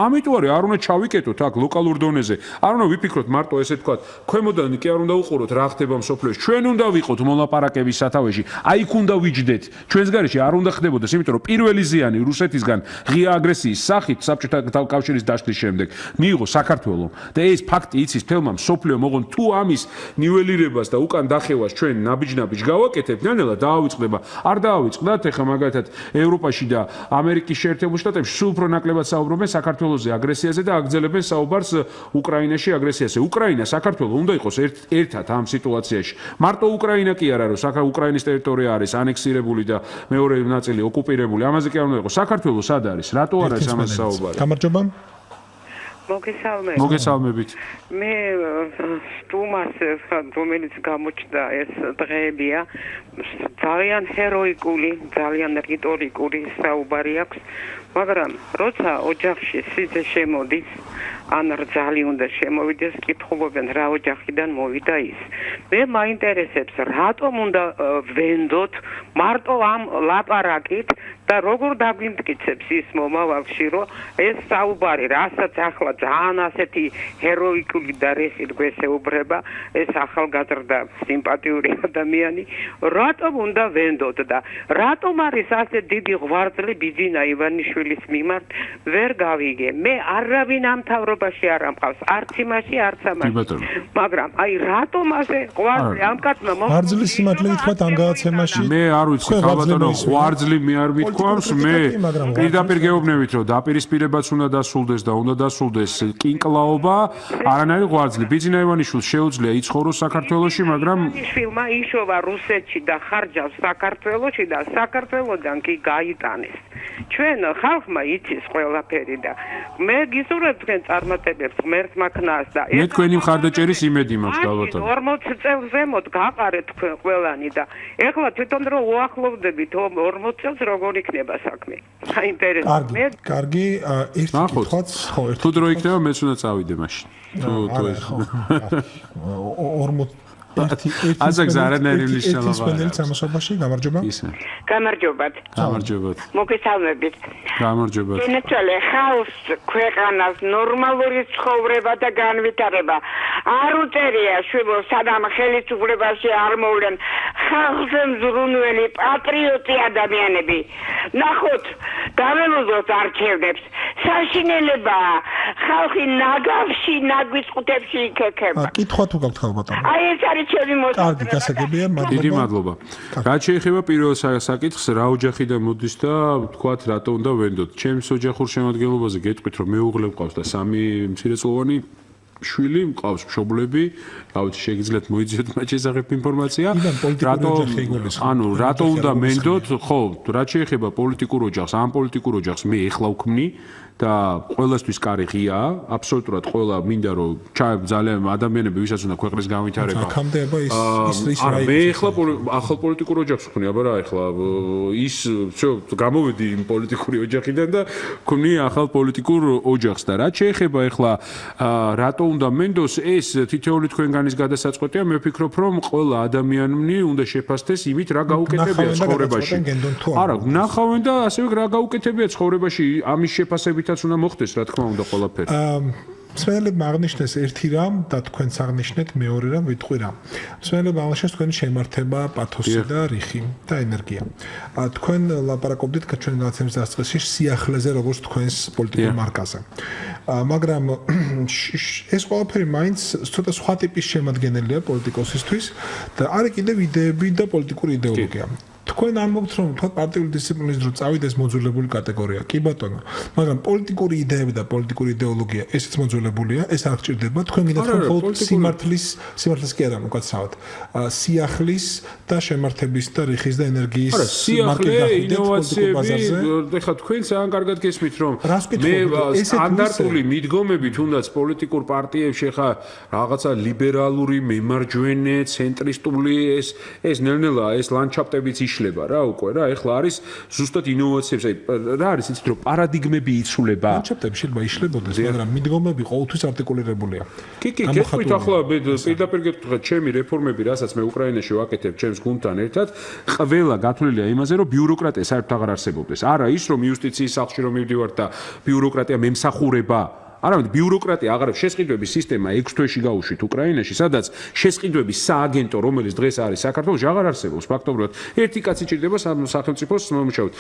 ამიტომ არის არ უნდა ჩავიკეტოთ აქ ლოკალურ დონეზე. არ უნდა ვიფიქროთ მარტო ესე ვთქვათ, ქვემოდან კი არ უნდა უყუროთ რა ხდება მსოფლიოში. ჩვენ უნდა ვიყოთ მოლაპარაკების სათავეში. აი იქ უნდა ვიჯდეთ. ჩვენს გარეშე არ უნდა ხდებოდეს, იმიტომ რომ პირველი ზიანი რუსეთისგან ღია აგრესიის სახით საბჭოთა კავშირის დაშლის შემდეგ მიიღო საქართველო და ეს ფაქტი იცის თელმა მსოფლიომ, ოღონდ თუ ამის ნიველირებას და უკან დახევას ჩვენ ნაბიჯ გავაკეთებთ, ნელ-ნელა დაავიწყდება. არ დაავიწყდათ, ეხლა მაგალითად ევროპაში და ამერიკის შეერთებულ შტატებში სულ უფრო ნაკლებად საუბრობენ საქართველოზე აგრესიაზე და აგრძელებენ საუბარს უკრაინაში აგრესიაზე. უკრაინა საქართველო უნდა იყოს ერთად ამ სიტუაციაში. მარტო უკრაინა კი არა, რომ უკრაინის ტერიტორია არის ანექსირებული და მეორე ნაწილი ოკუპირებული. ამაზე კი არ უნდა იყოს. საქართველო სად არის? რატო არ არის ამაზე საუბარი? გამარჯობა. მოგესალმებით. მე სტუმარს რომელიც გამოჩნდა ეს დღეებია ძალიან ჰეროიკული, ძალიან რიტორიკული საუბარი აქვს, მაგრამ როცა ოჯახში სიძე შემოდის, ან რძალი უნდა შემოვიდეს, კითხულობენ რა ოჯახიდან მოვიდა ის. მე მაინტერესებს, რატომ უნდა ვენდოთ მარტო ამ ლაპარაკით და როგორ დაგვიმტკიცებს ის მომავალში, რომ ეს საუბარი, რასაც ახლა ძალიან ასეთი ჰეროიკული და რეხით გვესეუბრება, ეს ახალგაზრდა სიმპათიური ადამიანი, რატომ უნდა ვენდოთ და რატომ არის ასე დიდი ღვაწლი ბიძინა ივანიშვილის მიმართ, ვერ გავიგე. მე არავინ ამ თავრობაში არ ამყავს, არც იმაში, არც ამაში. მაგრამ აი რატომ ასე ღვაწლი ამ კაცმა ღვაწლის სიმართლე ითქვათ ამ გადაცემაში? მე არ ვიცი, ხალბატონო, ღვაწლი მე არ ვითქვამს, მე პირდაპირ გეუბნებით, რომ დაპირისპირებაც უნდა დასრულდეს და უნდა დასრულდეს კინკლაობა, არანაირი ღვაწლი. ბიძინა ივანიშვილს შეუძლია იცხოვროს საქართველოში, მაგრამ ივანიშვილმა იშოვა რუსეთში და ხარჯავს საქართველოში და საქართველოდან კი გაიტანეს. ჩვენ ხალხმა იცის ყველაფერი და მე გისურვებ თქვენ წარმატებებს ღმერთმა ქნას და მე თქვენი მხარდაჭერის იმედი მაქვს გალბატონო. 40 წელს ზემოთ გაყარეთ თქვენ ყველანი და ეხლა თვითონ რომ უახლოვდებით 40 წელს როგორ იქნება საქმე. საინტერესოა. კარგი, ერთი კითხვაც, ხო, ერთი. თუ დრო იქნება, მეც უნდა წავიდე მაშინ. თუ ეს 40 აზაგს არანაირი მნიშვნელობა. ეს სამოსობაში გამარჯობა. გამარჯობათ. გამარჯობათ. მოგესალმებით. გამარჯობათ. ენაცვალე ხალხს ქვეყანას ნორმალური ცხოვრება და განვითარება არ უწერია შვილო სანამ ხელისუფლებაში არ მოვლენ ხალხზე მზრუნველი პატრიოტი ადამიანები. ნახოთ, დაველოდოთ არჩევნებს. საშინელება ხალხი ნაგავში, ნაგვისყუთებში იქექება. კითხვა თუ გაქვთ ხალბატონო? აი ეს არის ჩემი მოწმობა. კარგი, გასაგებია, მადლობა. დიდი მადლობა. რაც შეეხება პირველ საკითხს, რა ოჯახიდან მოდის და თქვათ რატო უნდა ვენდოთ. ჩემს ოჯახურ შემადგენლობაზე გეტყვით, რომ მეუღლე მყავს და 3 მცირეწლოვანი შვილი მყავს, მშობლები, რა ვიცი, შეგიძლიათ მოიძიოთ მათ შესახებ ინფორმაცია. ანუ რატო უნდა მენდოთ? ხო, რაც შეეხება პოლიტიკურ ოჯახს, ამ პოლიტიკურ ოჯახს მე ეხლა ვქმნი და ყველასთვის კარი ღიაა, აბსოლუტურად ყველა მინდა რომ ძალიან ადამიანები ვისაც უნდა ქვეყნის განვითარება. აქამდეება ის არა, მე ეხლა ახალ პოლიტიკურ ოჯახს ვქმნი, აბა რა ეხლა ის გამოვედი იმ პოლიტიკური ოჯახიდან და ვქმნი ახალ პოლიტიკურ ოჯახს და რაც შეეხება ეხლა რატო უნდა მენდოს, ეს თითოეული თქვენგანის გადასაწყვეტია, მე ვფიქრობ რომ ყველა ადამიანი უნდა შეფასდეს იმით რა გაუკეთებია ცხოვრებაში. არა, ნახავენ და ასევე რა გაუკეთებია ცხოვრებაში, ამის შეფასებით უნდა მოხდეს, რა თქმა უნდა, ყველაფერი. მსმენელებმა აღნიშნეს ერთი რამ და თქვენც აღნიშნეთ მეორე რამ ვიტყვი რა. მსმენელებმა აღნიშნეს თქვენი შემართება, პათოსი და რიხი და ენერგია. თქვენ ლაპარაკობდით ჩვენ განაცემის დასაწყისში სიახლეზე როგორც თქვენს პოლიტიკურ მარკაზე. მაგრამ ეს ყველაფერი მაინც ცოტა სხვა ტიპის შემადგენელია პოლიტიკოსისთვის და არის კიდევ იდეები და პოლიტიკური იდეოლოგია. თქვენ ამბობთ რომ თქვა პარტიული დისციპლინის დრო წავიდეს მოძველებული კატეგორია. კი ბატონო, მაგრამ პოლიტიკური იდეები და პოლიტიკური იდეოლოგია ესეც მოძველებულია, ეს არ გჭირდება. თქვენ გინდათ რომ მხოლოდ სიმართლის კი არა, უკაცრავად. სიახლის და შემართების და რიხის და ენერგიის სიახლე, ინოვაციები, ეხლა თქვენ ძალიან კარგად გესმით რომ მე სტანდარტული მიდგომები თუნდაც პოლიტიკურ პარტიებში ეხლა რაღაცა ლიბერალური, მემარჯვენე, ცენტრისტული ეს ნელ-ნელა ეს ლანდშაფტებიც იშლება რა უკვე რა ეხლა არის ზუსტად ინოვაციებს აი რა არის იცით რომ პარადიგმები იცვლება ლანდშაფტები შეიძლება იშლებოდეს მაგრამ მიდგომები ყოველთვის არტიკულირებულია კი გეტყვით ახლა პირდაპირ გეტყვით ჩემი რეფორმები რასაც მე უკრაინაში ვაკეთებ ჩემს გუნდთან ერთად ყველა გათვლილია იმაზე რომ ბიუროკრატია საერთოდ აღარ არსებობდეს არა ის რომ იუსტიციის სახლში რომ მივდივარ და ბიუროკრატია მემსახურება არავინ ბიუროკრატია აღარ შესყიდვების სისტემა 6 თვეში გაუშვით უკრაინაში, სადაც შესყიდვების სააგენტო, რომელიც დღეს არის საქართველოში, აღარ არსებობს ფაქტობრივად. ერთი კაცი ჭირდება სახელმწიფოს მომუშავედ.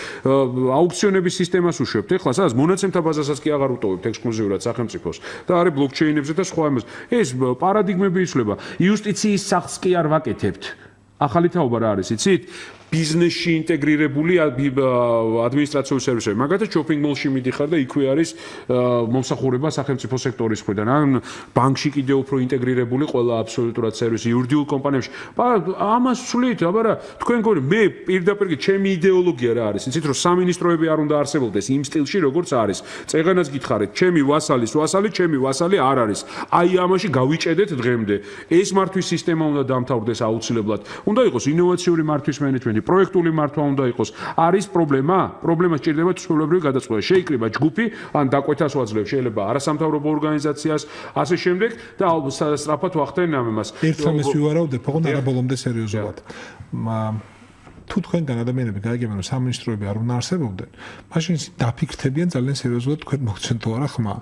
აუქციონების სისტემას უშვებთ. ეხლა სადაც მონაცემთა ბაზასაც კი აღარ უტოვებთ ექსკლუზიურად სახელმწიფოს. და არის ბლოკჩეინებზე და სხვა ამას. ეს პარადიგმები იცვლება. იუსტიციის სახლს კი არ ვაკეთებთ. ახალი თაობა რა არის, იცით? ბიზნესში ინტეგრირებული ადმინისტრაციული სერვისები. მაგალითად, შოპინგ მოლში მიდიხარ და იქვე არის მომსახურება სახელმწიფო სექტორის მხრიდან. ან ბანკში კიდევ უფრო ინტეგრირებული ყველა აბსოლუტურად სერვისი იურიდიულ კომპანიებში. ამას ვცვლით, აბარა, თქვენ გონი მე პირდაპირ ჩემი იდეოლოგია რა არის? იცით, რომ სამინისტროები არ უნდა არსებობდეს იმ სტილში, როგორც არის. წეგანაც გითხარით, ჩემი ვასალის ვასალი, ჩემი ვასალი არ არის. აი ამაში გავიჭედეთ დღემდე. ეს მართვის სისტემა უნდა დამთავრდეს აუცილებლად. უნდა იყოს ინოვაციური მართვის მენეჯმენტი. პროექტული მართვა უნდა იყოს. არის პრობლემა? პრობლემა სჭირდება თვისებრივი გადაწყვეტა. შეიკრიბა ჯგუფი, ან დაკვეთას ვაძლევ, შეიძლება არასამთავრობო ორგანიზაციას, ასე შემდეგ და სწრაფად ვახდენ ამას. ერთხელ ეს ვივარაუდებ, ოღონდ არა ბოლომდე სერიოზულად. თუ თქვენგან ადამიანები გაიგებენ რომ სამინისტროები არ უნდა არსებობდნენ, მაშინ დაფიქრდებიან ძალიან სერიოზულად თქვენ მოგცემთ თუ არა ხმა,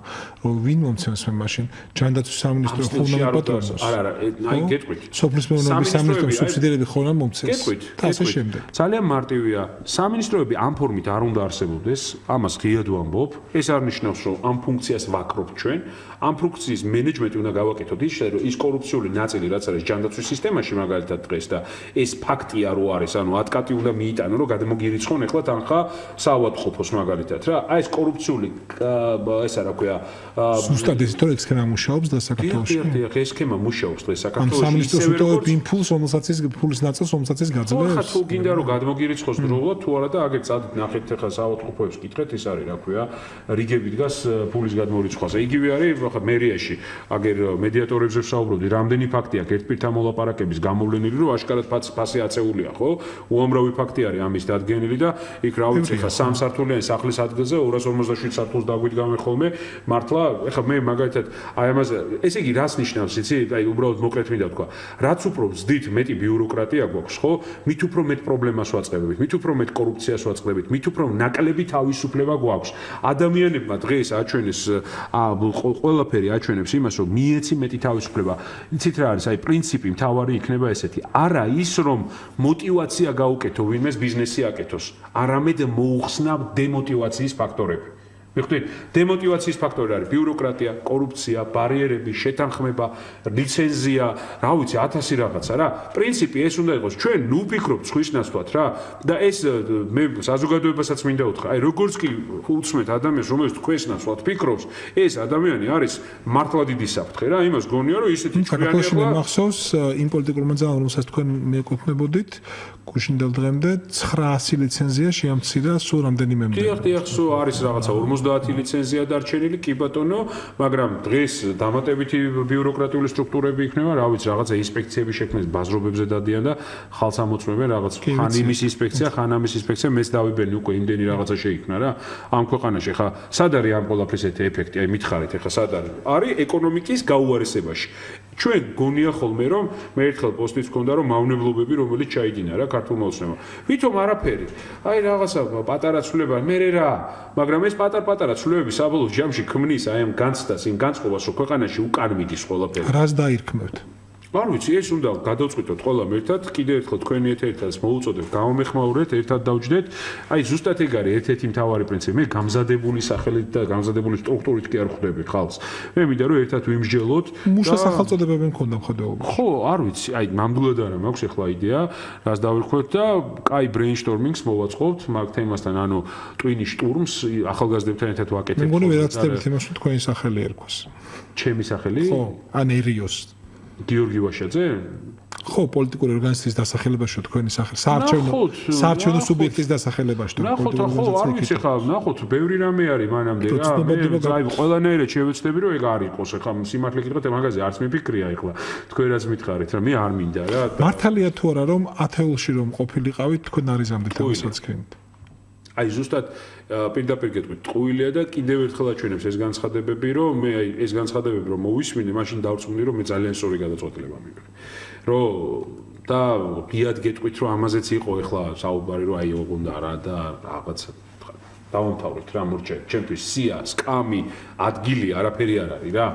რომ ვინ მომცემს მე მაშინ ჯანდაცვის სამინისტრო ხო უნდა მოპატრონოს. არა, აი გეტყვით. სოფლის მეურნეობის სამინისტროს სუბსიდიები ხო უნდა მომცეს. და ასე შემდეგ. ძალიან მარტივია. სამინისტროები ამ ფორმით არ უნდა არსებობდეს, ამას ღიად ვამბობ. ეს არ ნიშნავს რომ ამ ფუნქციას ვაკრობთ ჩვენ. ამ ფუნქციის მენეჯმენტი უნდა გავაკეთოთ ის რომ ის კორუფციული ნაწილი რაც არის ჯანდაცვის სისტემაში მაგალითად დღეს და ეს ფაქტია რო არის, ანუ კატი უნდა მიიტანო რომ გადმოგირიცხონ ეხლა თანხა საავადმყოფოს მაგალითად რა აი ეს კორუფციული ესა რა ქვია ზუსტად ეს თორე სქემა მუშაობს და საქართველოში ეს სქემა მუშაობს დღეს საქართველოში სამინისტროს უტოვებ იმპულს რომელსაც ის ფულის ნაწილს რომელსაც ის გაძლევს ხა თუ გინდა რომ გადმოგირიცხოს დროულად თუ არა და აგერ წადით ნახეთ ეხლა საავადმყოფოებს კითხეთ ეს არის რა ქვია რიგები დგას ფულის გადმორიცხვაზე იგივე არის ხა მერიაში აგერ მედიატორებზე ვსაუბრობდი რამდენი ფაქტი აქვს ერთპირთა მოლაპარაკების გამოვლენილი რომ აშკარად ფასი აწეულია ხო უამრავი ფაქტი არის ამის დადგენილი და იქ რა ვიცი ხა 3 სართულიანი სახლის ადგილზე 257 სართულს დაგვიდგამე ხოლმე მართლა ეხლა მე მაგალითად აი ამაზე ესე იგი რას ნიშნავს იცი აი უბრალოდ მოკლედ მინდა ვთქვა რაც უფრო ვზდით მეტი ბიუროკრატია გვაქვს ხო მით უფრო მეტ პრობლემას ვაწყებებით მით უფრო მეტ კორუფციას ვაწყებებით მით უფრო ნაკლები თავისუფლება გვაქვს ადამიანებმა დღეს აჩვენეს ყველაფერი აჩვენებს იმას რომ მიეცი მეტი თავისუფლება იცით რა არის აი პრინციპი მთავარი იქნება ესეთი არა ის რომ мотивация გაუკეთო ვინმეს ბიზნესი აკეთოს არამედ მოუხსნა დემოტივაციის ფაქტორები მიხდით დემოტივაციის ფაქტორი არის ბიუროკრატია კორუფცია ბარიერები შეთანხმება ლიცენზია რა ვიცი 1000 რაღაცა რა პრინციპი ეს უნდა იყოს ჩვენ ნუ ვფიქრობთ სხვის ნაცვლად რა და ეს მე საზოგადოებასაც მინდა უთხრა აი როგორც კი უთმეთ ადამიანს რომელიც თქვენს ნაცვლად ფიქრობს ეს ადამიანი არის მართლა დიდი საფრთხე რა იმას გონია რომ ისეთი ჩვენი ახლა მახსოვს იმ პოლიტიკურმა ძალამ რომელსაც თქვენ მეკუთვნებოდით გუშინდელ დღემდე 900 ლიცენზია შეამცირა სულ რამდენიმე მდე დიახ სულ არის რაღაცა 50 ლიცენზია დარჩენილი კი ბატონო მაგრამ დღეს დამატებითი ბიუროკრატიული სტრუქტურები იქნება რა ვიცი რაღაცა ინსპექციები შექმნეს ბაზრობებზე დადიან და ხალხს ამოწმებენ რაღაც ხან იმის ინსპექცია ხან ამის ინსპექცია მეც დავიბენი უკვე იმდენი რაღაცა შეიქმნა რა ამ ქვეყანაში ხა სად არის ამ ყველაფრის ეს ეფექტი აი მითხარით ხა სად არის ეკონომიკის გაუარესებაში ჩვენ გონია ხოლმე რომ მე ერთხელ პოსტიც მქონდა რომ მავნებლობები რომელიც ჩაიდინა რა ქართულმა ოცნებამ ვითომ არაფერი აი რაღაცა პატარა ცვლილება მე რა მაგრამ ეს პატარ პატარა ცვლილებები საბოლოო ჯამში ქმნის აი ამ განცდას, იმ განწყობას, რომ ქვეყანაში უკან მიდის ყველაფერი. რას დაირქმევთ? არ ვიცი, ეს უნდა გადავწყვიტოთ ყველამ ერთად, კიდევ ერთხელ თქვენი ერთ-ერთას მოუწოდეთ, გამომეხმაურეთ, ერთად დავჯდეთ. აი ზუსტად ეგ არის ერთ-ერთი მთავარი პრინციპი. მე გამზადებული სახელით და გამზადებული სტრუქტურით კი არ ხვდები ხალხს. მე მინდა რომ ერთად ვიმსჯელოთ. მუშა სახელწოდებები მქონდა მხედველობა. ხო, არ ვიცი, აი ნამდვილად არა მაქვს ახლა იდეა, რას დავირქვეთ და კაი ბრეინშტორმინგს მოვაწყობთ მაგ თემასთან, ანუ ტვინი შტურმს ახალგაზრდებთან ერთად ვაკეთებთ. მე მგონი ვერაცდებით იმას, რომ თქვენი სახელი ერქოს. ჩემი სახელი? ხო, ან ერიოს. გიორგი ვაშაძე? ხო, პოლიტიკური ორგანიზაციის დასახელებაში თქვენი სახელი, საარჩევნო სუბიექტის დასახელებაში ნახოთ, ხო, არ ვიცი ხა, ნახოთ, ბევრი რამე არის მანამდე რა. აი, ყველანაირად შევეცდები რომ ეგ არ იყოს, ხა სიმართლე გითხრათ, მაგაზე არც მიფიქრია ახლა. თქვენ რაც მითხარით რა, მე არ მინდა რა. მართალია თუ არა რომ ათეულში რომ ყოფილიყავით, თქვენ არიზამდეთ ამასაც ქენით. აი ზუსტად პირდაპირ გეტყვით, ტყუილია და კიდევ ერთხელ აჩვენებს ეს განცხადებები, რომ მე აი ეს განცხადებები რომ მოვისმინე, მაშინ დავწუნდი რომ მე ძალიან სწორი გადაწყვეტილება მივიღე. რომ და ღიად გეტყვით, რომ ამაზეც იყო ახლა საუბარი, რომ აი ოღონდა რა და რაღაცა დავამთავრეთ რა მორჩა, ჩემთვის სია, სკამი, ადგილი არაფერი არ არის რა.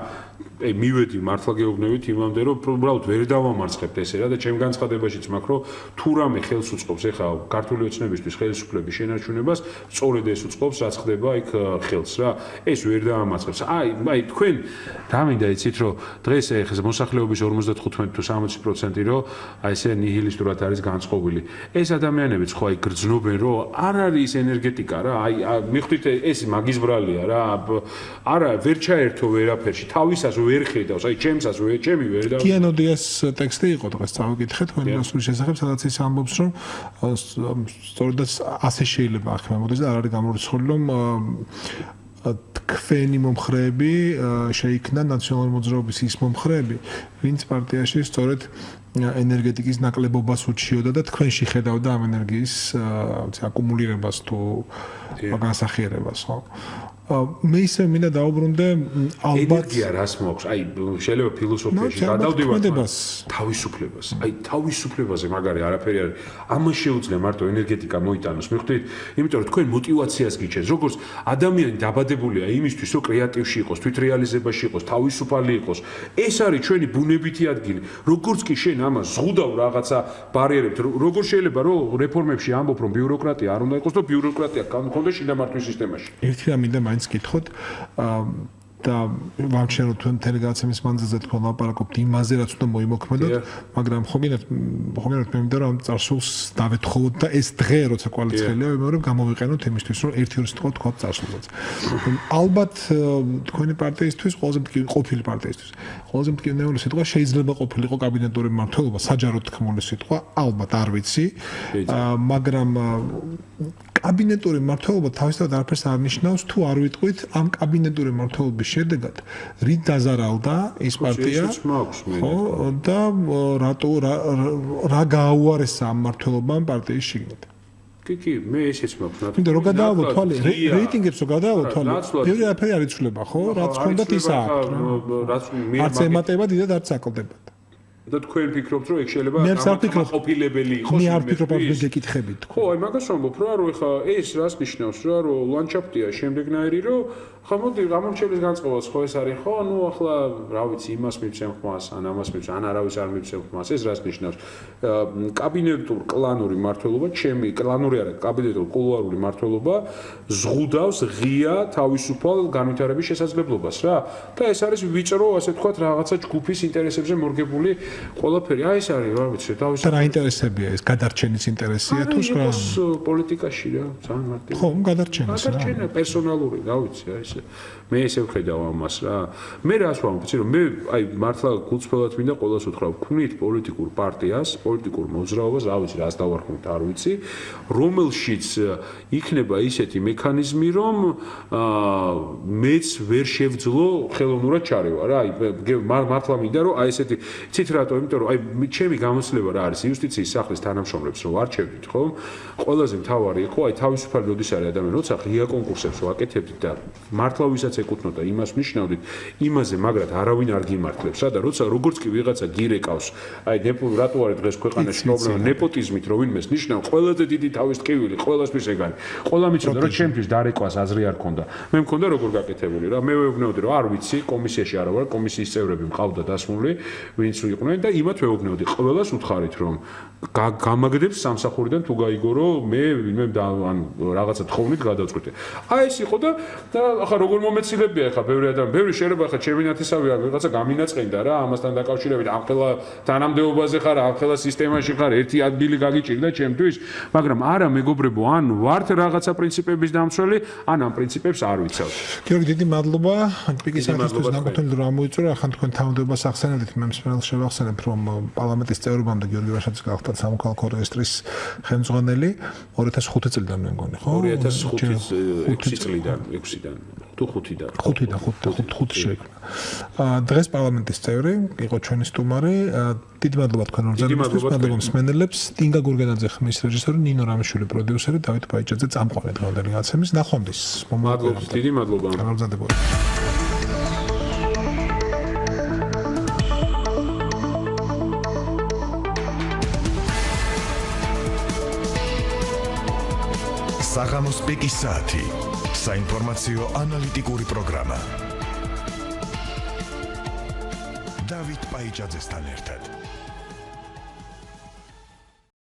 აი მივედი მართლა გეუბნებით იმამდე რომ უბრალოდ ვერ დავამარცხებთ ესე რა და ჩემ განცხადებაშიც მაქვს რომ თუ რამე ხელს უწყობს ეხა ქართული ოცნებისთვის ხელისუფლების შენარჩუნებას სწორედ ეს უწყობს რაც ხდება იქ ხელს რა ეს ვერ დავამარცხებს აი თქვენ დამინდა იცით რომ დღეს ეხა მოსახლეობის 55 თუ 60% რომ აი ესე ნიჰილისტურად არის განწყობილი ეს ადამიანებიც ხო აი გრძნობენ რომ არ არის ენერგეტიკა რა აი მიხვდით ეს მაგის ბრალია რა არა ვერ ჩაერთო ვერაფერში თავისას ვერ ხედავს, აი ჩემსაც ჩემი ვერ და კიანოდიას ტექსტი იყო დღეს წავიკითხეთ თქვენი დასვრის შესახებ, სადაც ის ამბობს, რომ სწორედ ასე შეიძლება ახმემოდეს და არ არის გამორიცხული, რომ თქვენი მომხრეები შეიქმნა ნაციონალური მოძრაობის ის მომხრეები, ვინც პარტიაში სწორედ ენერგეტიკის ნაკლებობას უჩიოდა და თქვენში ხედავდა ამ ენერგიის აკუმულირებას თუ განსახიერებას, ხო? მე ისე მინდა დაუბრუნდე ალბათ ენერგია რას მოაქვს აი შეიძლება ფილოსოფიაში გადავდივართ თავისუფლებას აი თავისუფლებაზე მაგარი არაფერი არის ამას შეუძლია მარტო ენერგეტიკა მოიტანოს მიხვდით იმიტომ რომ თქვენ мотиваციას გიჩენს როგორც ადამიანი დაბადებულია იმისთვის რომ კრეატივში იყოს თვითრეალიზებაში იყოს თავისუფალი იყოს ეს არის ჩვენი ბუნებითი ადგილი როგორც კი შენ ამას ზღუდავ რაღაცა ბარიერებს როგორ შეიძლება რომ რეფორმებში ამბობ რომ ბიუროკრატია არ უნდა იყოს და ბიუროკრატია გქონდეს შინამართვის სისტემაში ერთი რამ მინდა მაინც გითხოთ და ვამჩნევთ თუ მთელი გადაცემის მანძილზე თქვენ ლაპარაკობთ იმაზე რაც უნდა მოიმოქმედოთ მაგრამ ხოგინათ მე მინდა რომ წარსულს დავეთხოვოთ და ეს დღე როცა კვალიფიკაციაა მეორე გამოვიყენოთ იმისთვის რომ ერთი ორი სიტყვა თქვა წარსულსაც ალბათ თქვენი პარტიისთვის ყველაზე ყოფილი პარტიისთვის ყველაზე მტკივნეული სიტყვა შეიძლება ყოფილიყო კაბინეტური მმართველობა საჯაროდ თქმული სიტყვა ალბათ არ ვიცი მაგრამ კაბინეტური მმართველობა თავისთავად არაფერს არ ნიშნავს თუ არ ვიტყვით ამ კაბინეტური მმართველობის შედეგად რით დაზარალდა ის პარტია ხო და რატო რა გააუარესა ამ მმართველობამ პარტიის შიგნით კი მე ესეც მაქვს ნატო რო გადაავალ თვალე რეიტინგებს რო გადაავალ თვალე ბევრი არაფერი არ იცვლება ხო რაც ხონდათ ის აქვს რაც მე არც ემატება დიდად არც აკლდებათ და თქვენ ფიქრობთ რომ ეგ შეიძლება ყოფილებელი იყოს მე არ ვფიქრობ ამ გეკითხებით ხო აი მაგას ვამბობ რა რომ ეხა ეს რას ნიშნავს რა რომ ლანდშაფტია შემდეგნაირი რომ ხა მოდი გამორჩევის განწყობას ხო ეს არის ხო ნუ ახლა რა ვიცი იმას მივცემ ხმას ან ამას მივცემ ან არავის არ მივცემ ხმას ეს რას ნიშნავს კაბინეტურ კლანური მმართველობა ჩემი კლანური არა კაბინეტურ კულუარული მმართველობა ზღუდავს ღია თავისუფალ განვითარების შესაძლებლობას რა და ეს არის ვიწრო ასე ვთქვათ რაღაცა ჯგუფის ინტერესებზე მორგებული ყველაფერი აი ეს არის რა ვიცი თავისუფალ და რა ინტერესებია ეს გადარჩენის ინტერესია თუ სხვა პოლიტიკაში რა ძალიან მარტივი ხო გადარჩენის გადარჩენა პერსონალური რა ვიცი აი მე ესე ვხედავ ამას რა მე რას ვამბობ იცი რომ მე აი მართლა გულწრფელად მინდა ყველას უთხრა ვქმნით პოლიტიკურ პარტიას პოლიტიკურ მოძრაობას რა ვიცი რას დავარქმევთ არ ვიცი რომელშიც იქნება ისეთი მექანიზმი რომ მეც ვერ შევძლო ხელოვნურად ჩარევა რა აი მართლა მინდა რომ აი ესეთი იცით რა რატო? იმიტომ რომ აი ჩემი გამოცდილება რა არის იუსტიციის სახლის თანამშრომლებს რომ არჩევდით, ხო? ყველაზე მთავარი იყო აი თავისუფალი როდის არის ადამიანი, როცა ღია კონკურსებს ვაკეთებდით და მართლა ვისაც ეკუთვნოდა იმას ნიშნავდით, იმაზე მაგრად არავინ არ გიმართლებს რა და როცა როგორც კი ვიღაცა გირეკავს, აი რატო არის დღეს ქვეყანაში პრობლემა ნეპოტიზმით რომ ვინმეს ნიშნავ, ყველაზე დიდი თავის ტკივილი, ყველასთვის ეგ არის. ყველა მიცოდა რომ ჩემთვის დარეკვას აზრი არ ქონდა. მე მქონდა როგორ გაკეთებული რა, მე ვეუბნეოდი რომ არ ვიცი, კომისიაში არა ვარ, კომისიის წევრები მყავდა დასმული, ვინც იყვნენ და იმათ ვეუბნეოდი, ყველას უთხარით რომ გამაგდებს სამსახურიდან თუ გაიგო რომ მე ვინმე ან რაღაცა თხოვნით გადავწყვიტე. აი ეს იყო და ახლა როგორ მომეცილებია ახლა ბევრი ადამიანი, ბევრი შეიძლება ახლა ჩემი ნათესავი არ ვიღაცა გამინაწყენდა რა ამასთან დაკავშირებით, ამ ხელა თანამდებობაზე ხარ, ამ ხელა სისტემაში ხარ, ერთი ადგილი გაგიჭირდა ჩემთვის, მაგრამ არა მეგობრებო, ან ვართ რაღაცა პრინციპების დამცველი, ან ამ პრინციპებს არ ვიცავთ. გიორგი, დიდი მადლობა. პიკის საქმისთვის ნაკუთვნილი დრო ამოიწურა, ახლა თქვენ თავმდებას ახსენებთ, მე მსმენელს შევახსენებ, რომ პარლამენტის წევრობამდე გიორგი ვაშაძე გახდა სამოქალაქო რეესტრის ხელმძღვანელი 2005 წლიდან მე მგონი, ხო? 2005 წლიდან, 6-დან, თუ 5-დან. 5 შეიქმნა. დღეს პარლამენტის წევრი, იყო ჩვენი სტუმარი. დიდი მადლობა თქვენ ორგანიზატორებს, მადლობა მსმენელებს. სტინგა გურგენაძე ხმის რეჟისორი, ნინო რამიშვილი პროდიუსერი, დავით ბაიჭაძე წამყვანი დღევანდელი გადაცემის. ნახვამდის. მადლობა, დიდი მადლობა. გამარჯვებოდი. საღამოს პიკის საათი. საინფორმაციო ანალიტიკური პროგრამა. დავით ბაიჭაძესთან ერთად.